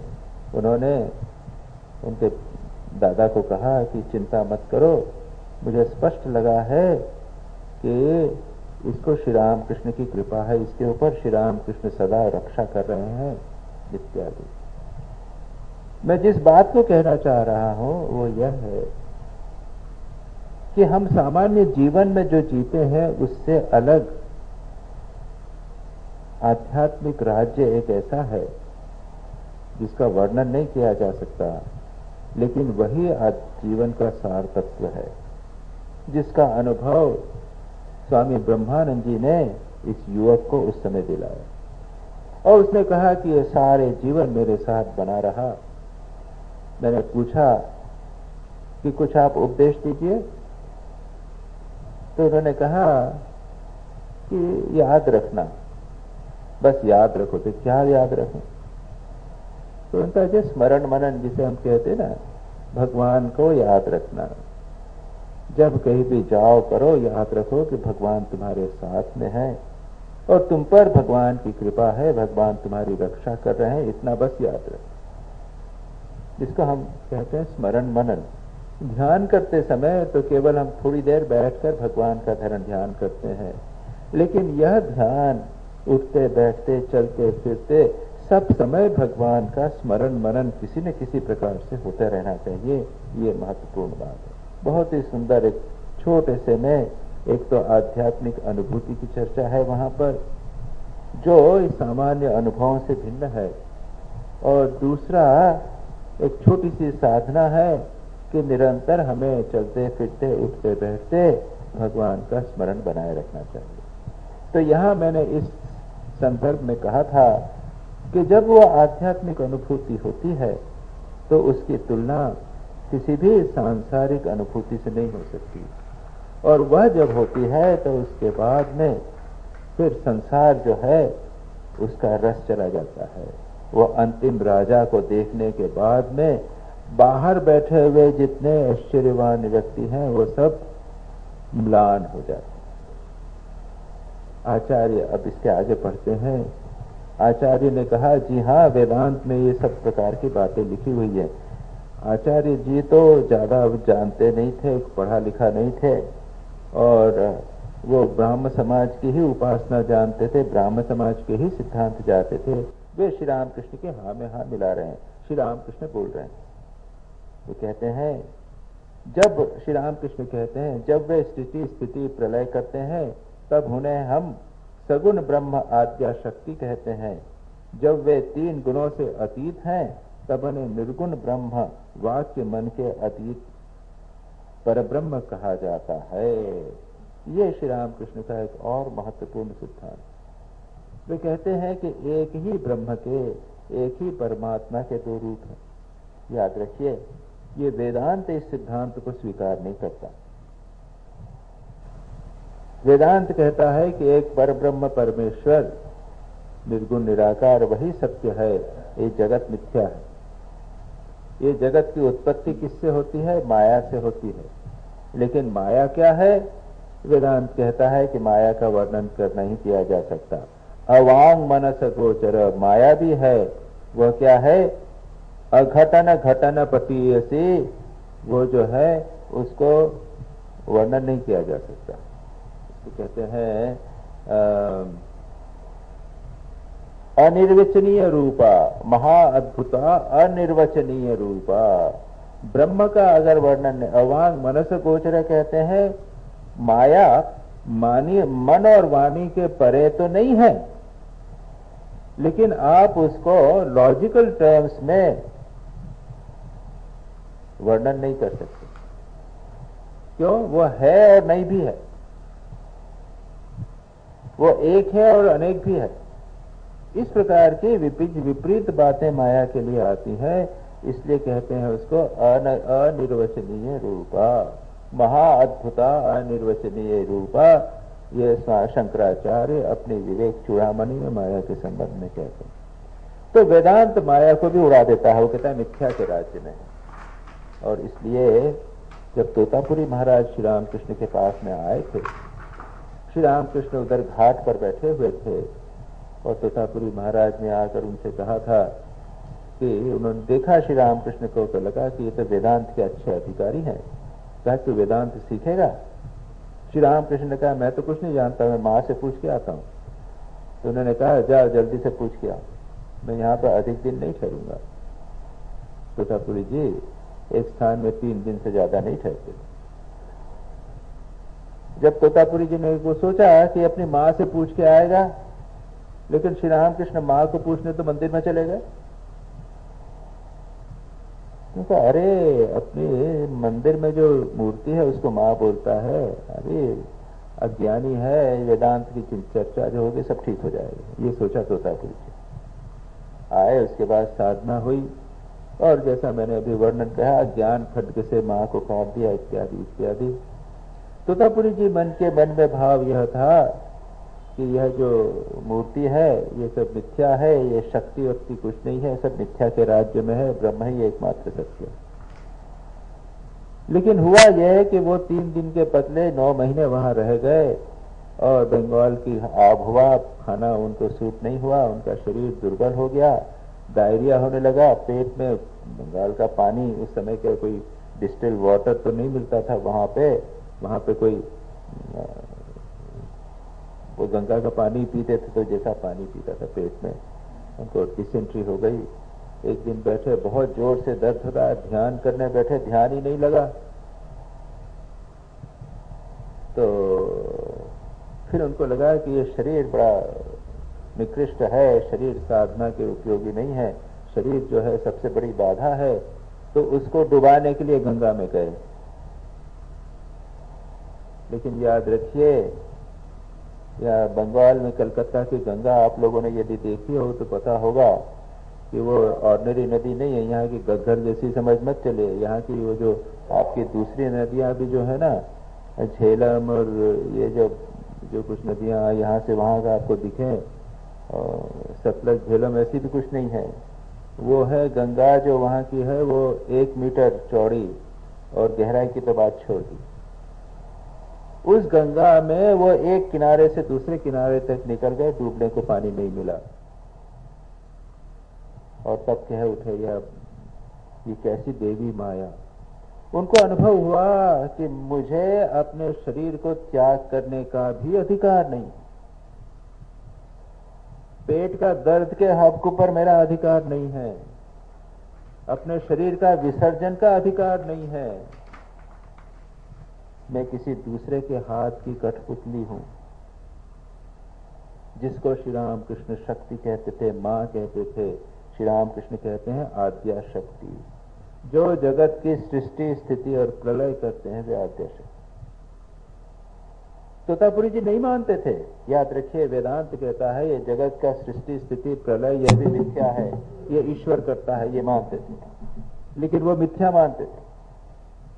उन्होंने उनके दादा को कहा कि चिंता मत करो, मुझे स्पष्ट लगा है कि इसको श्री राम कृष्ण की कृपा है, इसके ऊपर श्री राम कृष्ण सदा रक्षा कर रहे हैं इत्यादि। मैं जिस बात को कहना चाह रहा हूं वो यह है कि हम सामान्य जीवन में जो जीते हैं उससे अलग आध्यात्मिक राज्य एक ऐसा है जिसका वर्णन नहीं किया जा सकता, लेकिन वही जीवन का सार तत्व है, जिसका अनुभव स्वामी ब्रह्मानंद जी ने इस युवक को उस समय दिलाया। और उसने कहा कि ये सारे जीवन मेरे साथ बना रहा। मैंने पूछा कि कुछ आप उपदेश दीजिए, तो उन्होंने कहा कि याद रखना, बस याद रखो। तो क्या याद रखो? तो उनका जो स्मरण मनन जिसे हम कहते ना, भगवान को याद रखना। जब कहीं भी जाओ करो, याद रखो कि भगवान तुम्हारे साथ में है और तुम पर भगवान की कृपा है, भगवान तुम्हारी रक्षा कर रहे हैं, इतना बस याद रखो। जिसको हम कहते हैं स्मरण मनन। ध्यान करते समय तो केवल हम थोड़ी देर बैठकर भगवान का ध्यान करते हैं, लेकिन यह ध्यान उठते बैठते चलते फिरते सब समय भगवान का स्मरण मनन किसी न किसी प्रकार से होते रहना चाहिए। ये महत्वपूर्ण बात है। बहुत ही सुंदर एक छोटे से में एक तो आध्यात्मिक अनुभूति की चर्चा है वहां पर, जो इस सामान्य अनुभवों से भिन्न है, और दूसरा एक छोटी सी साधना है कि निरंतर हमें चलते फिरते उठते बैठते भगवान का स्मरण बनाए रखना चाहिए। तो यहाँ मैंने इस संदर्भ में कहा था कि जब वो आध्यात्मिक अनुभूति होती है तो उसकी तुलना किसी भी सांसारिक अनुभूति से नहीं हो सकती, और वह जब होती है तो उसके बाद में फिर संसार जो है उसका रस चला जाता है। वो अंतिम राजा को देखने के बाद में बाहर बैठे हुए जितने ऐश्वर्यवान व्यक्ति हैं वो सब म्लान हो जाते हैं। आचार्य अब इसके आगे पढ़ते हैं। आचार्य ने कहा, जी हाँ, वेदांत में ये सब प्रकार की बातें लिखी हुई है। आचार्य जी तो ज्यादा जानते नहीं थे, पढ़ा लिखा नहीं थे, और वो ब्राह्म समाज की ही उपासना जानते थे, ब्राह्म समाज के ही सिद्धांत जानते थे। वे श्री रामकृष्ण के हाँ में हाँ मिला रहे हैं। श्री रामकृष्ण बोल रहे हैं, वो कहते हैं, जब श्री रामकृष्ण कहते हैं जब वे स्थिति प्रलय करते हैं तब उन्हें हम सगुण ब्रह्म आद्या शक्ति कहते हैं। जब वे 3 गुणों से अतीत हैं तब उन्हें निर्गुण ब्रह्म वाक्य मन के अतीत परब्रह्म कहा जाता है। ये श्री रामकृष्ण का एक और महत्वपूर्ण सिद्धांत। वे कहते हैं कि एक ही ब्रह्म के, एक ही परमात्मा के 2 रूप हैं। याद रखिए, ये वेदांत इस सिद्धांत को स्वीकार नहीं करता। वेदांत कहता है कि एक परब्रह्म परमेश्वर निर्गुण निराकार वही सत्य है, ये जगत मिथ्या है। ये जगत की उत्पत्ति किससे होती है? माया से होती है। लेकिन माया क्या है? वेदांत कहता है कि माया का वर्णन करना ही किया जा सकता। अवांग मनस गोचर माया भी है, वह क्या है? अघटन घटन पतीयसी, वो जो है उसको वर्णन नहीं किया जा सकता। तो कहते हैं अनिर्वचनीय रूपा, महा अद्भुता अनिर्वचनीय रूपा। ब्रह्म का अगर वर्णन, अवांग मनस गोचर कहते हैं, माया मानी मन और वाणी के परे तो नहीं है, लेकिन आप उसको लॉजिकल टर्म्स में वर्णन नहीं कर सकते। क्यों? वो है और नहीं भी है, वो एक है और अनेक भी है। इस प्रकार की विपरीत बातें माया के लिए आती हैं, इसलिए कहते हैं उसको अनिर्वचनीय रूपा, महा अद्भुता अनिर्वचनीय रूपा। ये शंकराचार्य अपने विवेक चूड़ामणि में माया के संबंध में कहते हैं। तो वेदांत माया को भी उड़ा देता है, वो कहता है मिथ्या के राज्य में है। और इसलिए जब तोतापुरी महाराज श्री रामकृष्ण के पास में आए थे, श्री रामकृष्ण उधर घाट पर बैठे हुए थे और तोतापुरी महाराज ने आकर उनसे कहा था कि उन्होंने देखा श्री रामकृष्ण को तो लगा कि ये तो वेदांत के अच्छे अधिकारी हैं, कहा कि वेदांत सीखेगा? श्री रामकृष्ण ने कहा मैं तो कुछ नहीं जानता, मैं माँ से पूछ के आता हूँ। तो उन्होंने कहा जाओ जल्दी से पूछ के आओ, मैं यहाँ पर अधिक दिन नहीं ठहरूंगा। तोतापुरी जी एक स्थान में 3 दिन से ज्यादा नहीं ठहरते। जब तोतापुरी जी ने वो सोचा कि अपनी माँ से पूछ के आएगा, लेकिन श्री रामकृष्ण माँ को पूछने तो मंदिर में चले गए। तो अरे अपने मंदिर में जो मूर्ति है उसको माँ बोलता है, अरे अज्ञानी है, वेदांत की चर्चा जो होगी सब ठीक हो जाएगा। ये सोचा तोतापुरी जी। आए, उसके बाद साधना हुई और जैसा मैंने अभी वर्णन कहा, ज्ञान खड्ग से माँ को काट दिया इत्यादि इत्यादि। तोतापुरी जी मन के मन में भाव यह था कि यह जो मूर्ति है ये सब मिथ्या है, ये शक्ति वक्ति कुछ नहीं है, सब मिथ्या के राज्य में है, ब्रह्म ही एकमात्र सत्य है। लेकिन हुआ यह है कि वो 3 दिन के बदले 9 महीने वहां रह गए और बंगाल की आबहवा, खाना उनको सूट नहीं हुआ, उनका शरीर दुर्बल हो गया, डायरिया होने लगा, पेट में बंगाल का पानी, उस समय का कोई डिस्टिल वाटर तो नहीं मिलता था वहां पे कोई वो गंगा का पानी पीते थे तो जैसा पानी पीता था, पेट में उनको डिसेंट्री हो गई। एक दिन बैठे, बहुत जोर से दर्द हो रहा, ध्यान करने बैठे, ध्यान ही नहीं लगा। तो फिर उनको लगा कि ये शरीर बड़ा निकृष्ट है, शरीर साधना के उपयोगी नहीं है, शरीर जो है सबसे बड़ी बाधा है। तो उसको डुबाने के लिए गंगा में गए। लेकिन याद रखिए, या बंगाल में कलकत्ता की गंगा आप लोगों ने यदि देखी हो तो पता होगा कि वो ऑर्डिनरी नदी नहीं है, यहाँ की घग्घर जैसी समझ मत चले। यहाँ की वो जो आपकी दूसरी नदियाँ भी जो है ना, झेलम और ये जो कुछ नदियाँ यहाँ से वहाँ का आपको दिखे, सतलज झेलम ऐसी भी कुछ नहीं है। वो है गंगा जो वहाँ की है, वो 1 मीटर चौड़ी और गहराई की तो बात छोड़ दी। उस गंगा में वो एक किनारे से दूसरे किनारे तक निकल गए, डूबने को पानी नहीं मिला। और तब कह उठे ये कैसी देवी माया। उनको अनुभव हुआ कि मुझे अपने शरीर को त्याग करने का भी अधिकार नहीं, पेट का दर्द के हक पर मेरा अधिकार नहीं है, अपने शरीर का विसर्जन का अधिकार नहीं है। मैं किसी दूसरे के हाथ की कठपुतली हूं, जिसको श्री रामकृष्ण शक्ति कहते थे, मां कहते थे। श्री रामकृष्ण कहते हैं आद्या शक्ति। जो जगत की सृष्टि स्थिति और प्रलय करते हैं वे आद्या शक्ति। तोतापुरी जी नहीं मानते थे। याद रखिए, वेदांत कहता है ये जगत का सृष्टि स्थिति प्रलय यह भी मिथ्या है, ये ईश्वर करता है, ये मानते थे। लेकिन वो मिथ्या मानते थे।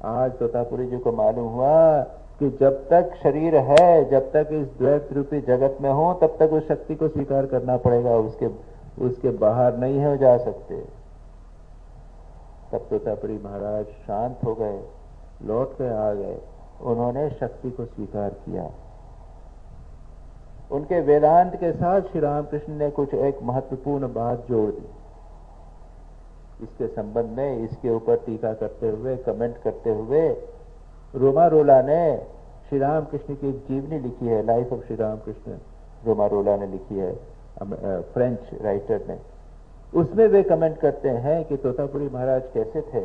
आज तोतापुरी जी को मालूम हुआ कि जब तक शरीर है, जब तक इस द्वैत रूपी जगत में हो, तब तक उस शक्ति को स्वीकार करना पड़ेगा, उसके बाहर नहीं हो जा सकते। तब तोतापुरी महाराज शांत हो गए, लौट के आ गए, उन्होंने शक्ति को स्वीकार किया। उनके वेदांत के साथ श्री रामकृष्ण ने कुछ एक महत्वपूर्ण बात जोड़ दी। इसके संबंध में इसके ऊपर टीका करते हुए, कमेंट करते हुए रोमारोला ने श्री रामकृष्ण की एक जीवनी लिखी है, life of Shri Ramakrishna, Romain Rolland ने लिखी है, फ्रेंच राइटर ने। उसमें वे कमेंट करते हैं कि तोतापुरी महाराज कैसे थे।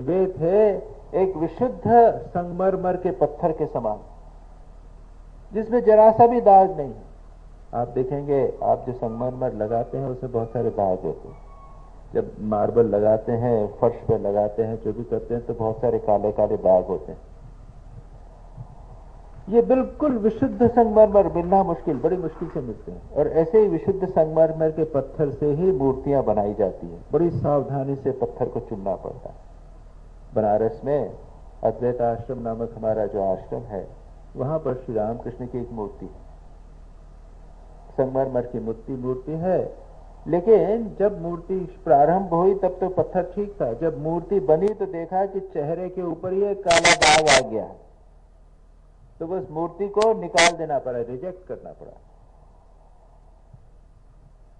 वे थे एक विशुद्ध संगमरमर के पत्थर के समान, जिसमें जरा सा भी दाग नहीं है। आप देखेंगे, आप जो संगमरमर लगाते हैं उसमें बहुत सारे दाग होते हैं। जब मार्बल लगाते हैं, फर्श पर लगाते हैं, जो भी करते हैं, तो बहुत सारे काले काले दाग होते हैं। ये बिल्कुल विशुद्ध संगमरमर मिलना मुश्किल, बड़ी मुश्किल से मिलते हैं। और ऐसे ही विशुद्ध संगमरमर के पत्थर से ही मूर्तियां बनाई जाती हैं। बड़ी सावधानी से पत्थर को चुनना पड़ता है। बनारस में अद्वैत आश्रम नामक हमारा जो आश्रम है, वहां पर श्री रामकृष्ण की एक मूर्ति है, संगमरमर की मूर्ति है। लेकिन जब मूर्ति प्रारंभ हुई तब तो पत्थर ठीक था। जब मूर्ति बनी तो देखा कि चेहरे के ऊपर ही एक काला दाग आ गया है, तो उस मूर्ति को निकाल देना पड़ा, रिजेक्ट करना पड़ा।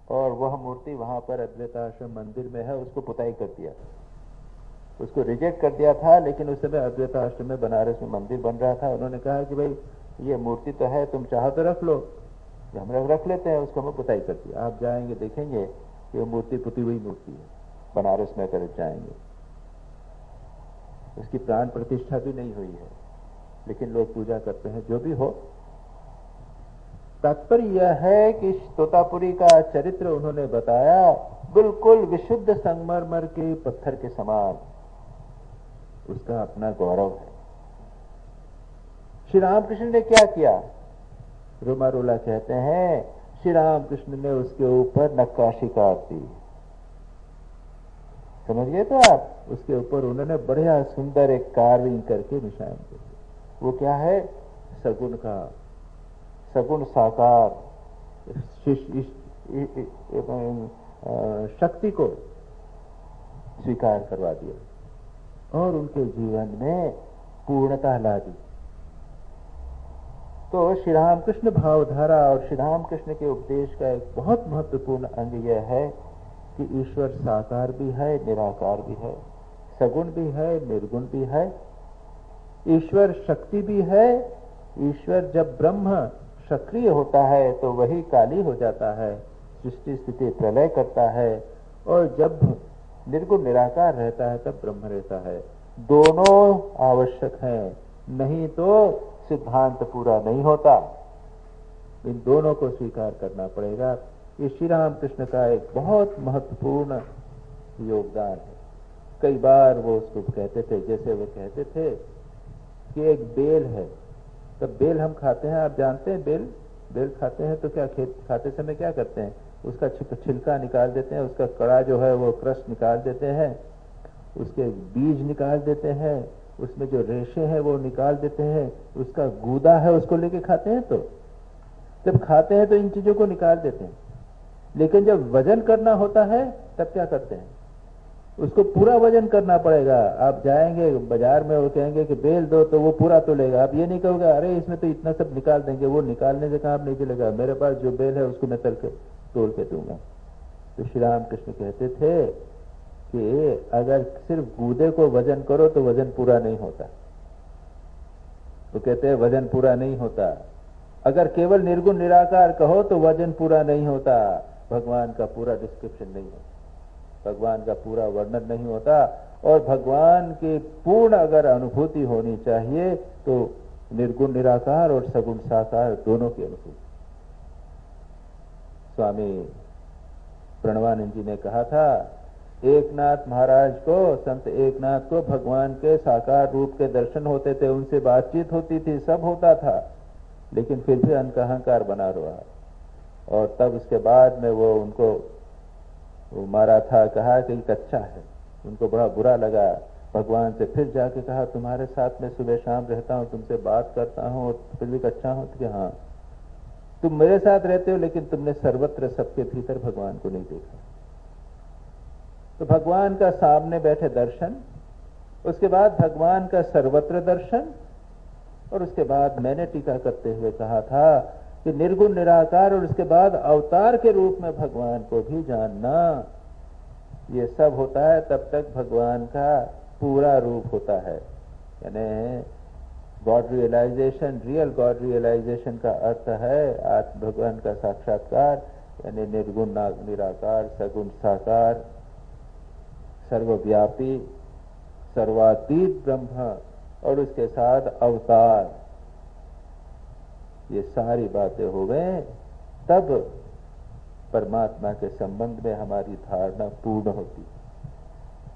और वह मूर्ति वहां पर अद्वैत आश्रम मंदिर में है, उसको पुताई कर दिया, उसको रिजेक्ट कर दिया था। लेकिन उस समय अद्वैत आश्रम में बनारस में मंदिर बन रहा था। उन्होंने कहा कि भाई ये मूर्ति तो है, तुम चाहो तो रख लो। हम रख लेते हैं, उसको हमें पुताई कर दिया। आप जाएंगे देखेंगे कि वो मूर्ति पुती हुई मूर्ति है, बनारस में अगर जाएंगे। उसकी प्राण प्रतिष्ठा भी नहीं हुई है, लेकिन लोग पूजा करते हैं। जो भी हो, तात्पर्य यह है कि तोतापुरी का चरित्र उन्होंने बताया बिल्कुल विशुद्ध संगमरमर के पत्थर के समान, उसका अपना गौरव है। श्री रामकृष्ण ने क्या किया? रोमारोला कहते हैं श्री रामकृष्ण ने उसके ऊपर नक्काशी काट दी। समझ गए तो आप? उसके ऊपर उन्होंने बढ़िया सुंदर एक कार्विंग करके निशान किया। वो क्या है? सगुण का, सगुण साकार शक्ति को स्वीकार करवा दिया और उनके जीवन में पूर्णता ला दी। तो श्री रामकृष्ण भावधारा और श्री रामकृष्ण के उपदेश का एक बहुत महत्वपूर्ण अंग यह है कि ईश्वर साकार भी है, निराकार भी है, सगुण भी है, निर्गुण भी है, ईश्वर शक्ति भी है। ईश्वर जब ब्रह्म सक्रिय होता है तो वही काली हो जाता है, सृष्टि स्थिति प्रलय करता है। और जब निर्गुण निराकार रहता है तब ब्रह्म रहता है। दोनों आवश्यक हैं, नहीं तो सिद्धांत पूरा नहीं होता। इन दोनों को स्वीकार करना पड़ेगा। ये श्री रामकृष्ण का एक बहुत महत्वपूर्ण योगदान है। कई बार वो उसको कहते थे, जैसे वो कहते थे कि एक बेल है, तो बेल हम खाते हैं, आप जानते हैं बेल खाते हैं तो क्या खाते समय क्या करते हैं? उसका छिलका निकाल देते हैं, उसका कड़ा जो है वो क्रश निकाल देते हैं, उसके बीज निकाल देते हैं, उसमें जो रेशे हैं वो निकाल देते हैं, उसका गूदा है उसको लेके खाते हैं। तो जब खाते हैं तो इन चीजों को निकाल देते हैं। लेकिन जब वजन करना होता है तब क्या करते हैं? उसको पूरा वजन करना पड़ेगा। आप जाएंगे बाजार में, वो कहेंगे कि बेल दो, तो वो पूरा तोलेगा। आप ये नहीं कहोगे अरे इसमें तो इतना सब निकाल देंगे, वो निकालने से काम नहीं चलेगा, मेरे पास जो बेल है उसको मैं तोल के दूंगा। तो श्री रामकृष्ण कहते थे कि अगर सिर्फ गूदे को वजन करो तो वजन पूरा नहीं होता। वो कहते हैं वजन पूरा नहीं होता। अगर केवल निर्गुण निराकार कहो तो वजन पूरा नहीं होता। भगवान का पूरा डिस्क्रिप्शन नहीं होता, भगवान का पूरा वर्णन नहीं होता। और भगवान की पूर्ण अगर अनुभूति होनी चाहिए तो निर्गुण निराकार और सगुण साकार दोनों की अनुभूति। स्वामी प्रणवानंद जी ने कहा था, एकनाथ महाराज को, संत एकनाथ को भगवान के साकार रूप के दर्शन होते थे, उनसे बातचीत होती थी, सब होता था, लेकिन फिर भी अहंकार बना रहा। और तब उसके बाद में वो उनको मारा था, कहा कि कच्चा है, उनको बड़ा बुरा लगा। भगवान से फिर जाके कहा, तुम्हारे साथ में सुबह शाम रहता हूं, तुमसे बात करता हूं और फिर भी अच्छा हूं, तो कि हाँ तुम मेरे साथ रहते हो, लेकिन तुमने सर्वत्र सबके भीतर भगवान को नहीं देखा। तो भगवान का सामने बैठे दर्शन, उसके बाद भगवान का सर्वत्र दर्शन, और उसके बाद मैंने टीका करते हुए कहा था कि निर्गुण निराकार, और उसके बाद अवतार के रूप में भगवान को भी जानना, ये सब होता है तब तक भगवान का पूरा रूप होता है। यानी God realisation, real God realisation का अर्थ है आत्म भगवान का साक्षात्कार, यानी निर्गुण निराकार, सगुण साकार, सर्वव्यापी, सर्वातीत ब्रह्म, और उसके साथ अवतार। ये सारी बातें हो गए, तब परमात्मा के संबंध में हमारी धारणा पूर्ण होती है।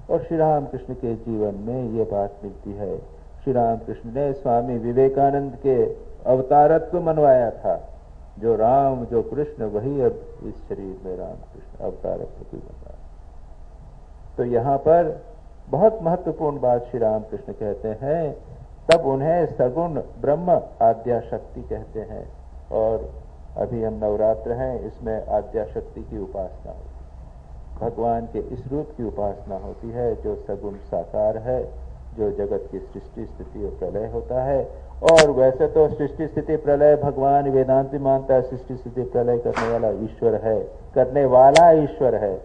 और श्री रामकृष्ण के जीवन में ये बात मिलती है। श्री रामकृष्ण ने स्वामी विवेकानंद के अवतारत्व मनवाया था। जो राम, जो कृष्ण, वही अब इस शरीर में रामकृष्ण अवतारत्व की बनवाया। तो यहाँ पर बहुत महत्वपूर्ण बात श्री रामकृष्ण कहते हैं, तब उन्हें सगुण ब्रह्म आद्या शक्ति कहते हैं। और अभी हम नवरात्र हैं, इसमें आद्या शक्ति की उपासना होती है, भगवान के इस रूप की उपासना होती है जो सगुण साकार है, जो जगत की सृष्टि स्थिति और प्रलय होता है। और वैसे तो सृष्टि स्थिति प्रलय भगवान वेदांती मानता है, सृष्टि स्थिति प्रलय करने वाला ईश्वर है, करने वाला ईश्वर है।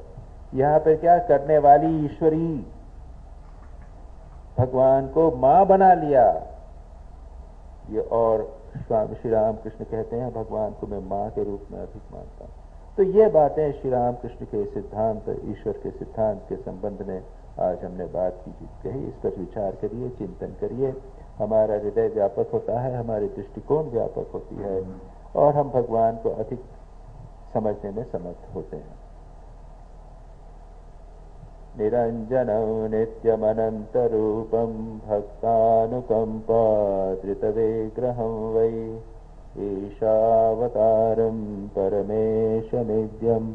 यहाँ पे क्या, करने वाली ईश्वरी, भगवान को मां बना लिया ये। और स्वामी श्री रामकृष्ण कहते हैं, भगवान को मैं मां के रूप में अधिक मानता हूं। तो ये बातें श्री रामकृष्ण के सिद्धांत, ईश्वर के सिद्धांत के संबंध में आज हमने बात की कही। इस पर विचार करिए, चिंतन करिए। हमारा हृदय व्यापक होता है, हमारी दृष्टिकोण व्यापक होती है, और हम भगवान को अधिक समझने में समर्थ होते हैं। निरंजनं नित्यमनन्तरूपं भक्तानुकम्पाधृतविग्रहं वै ईशावतारं परमेशमिद्यं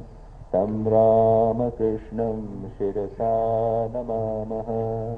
तं रामकृष्णं शिरसा नमामः।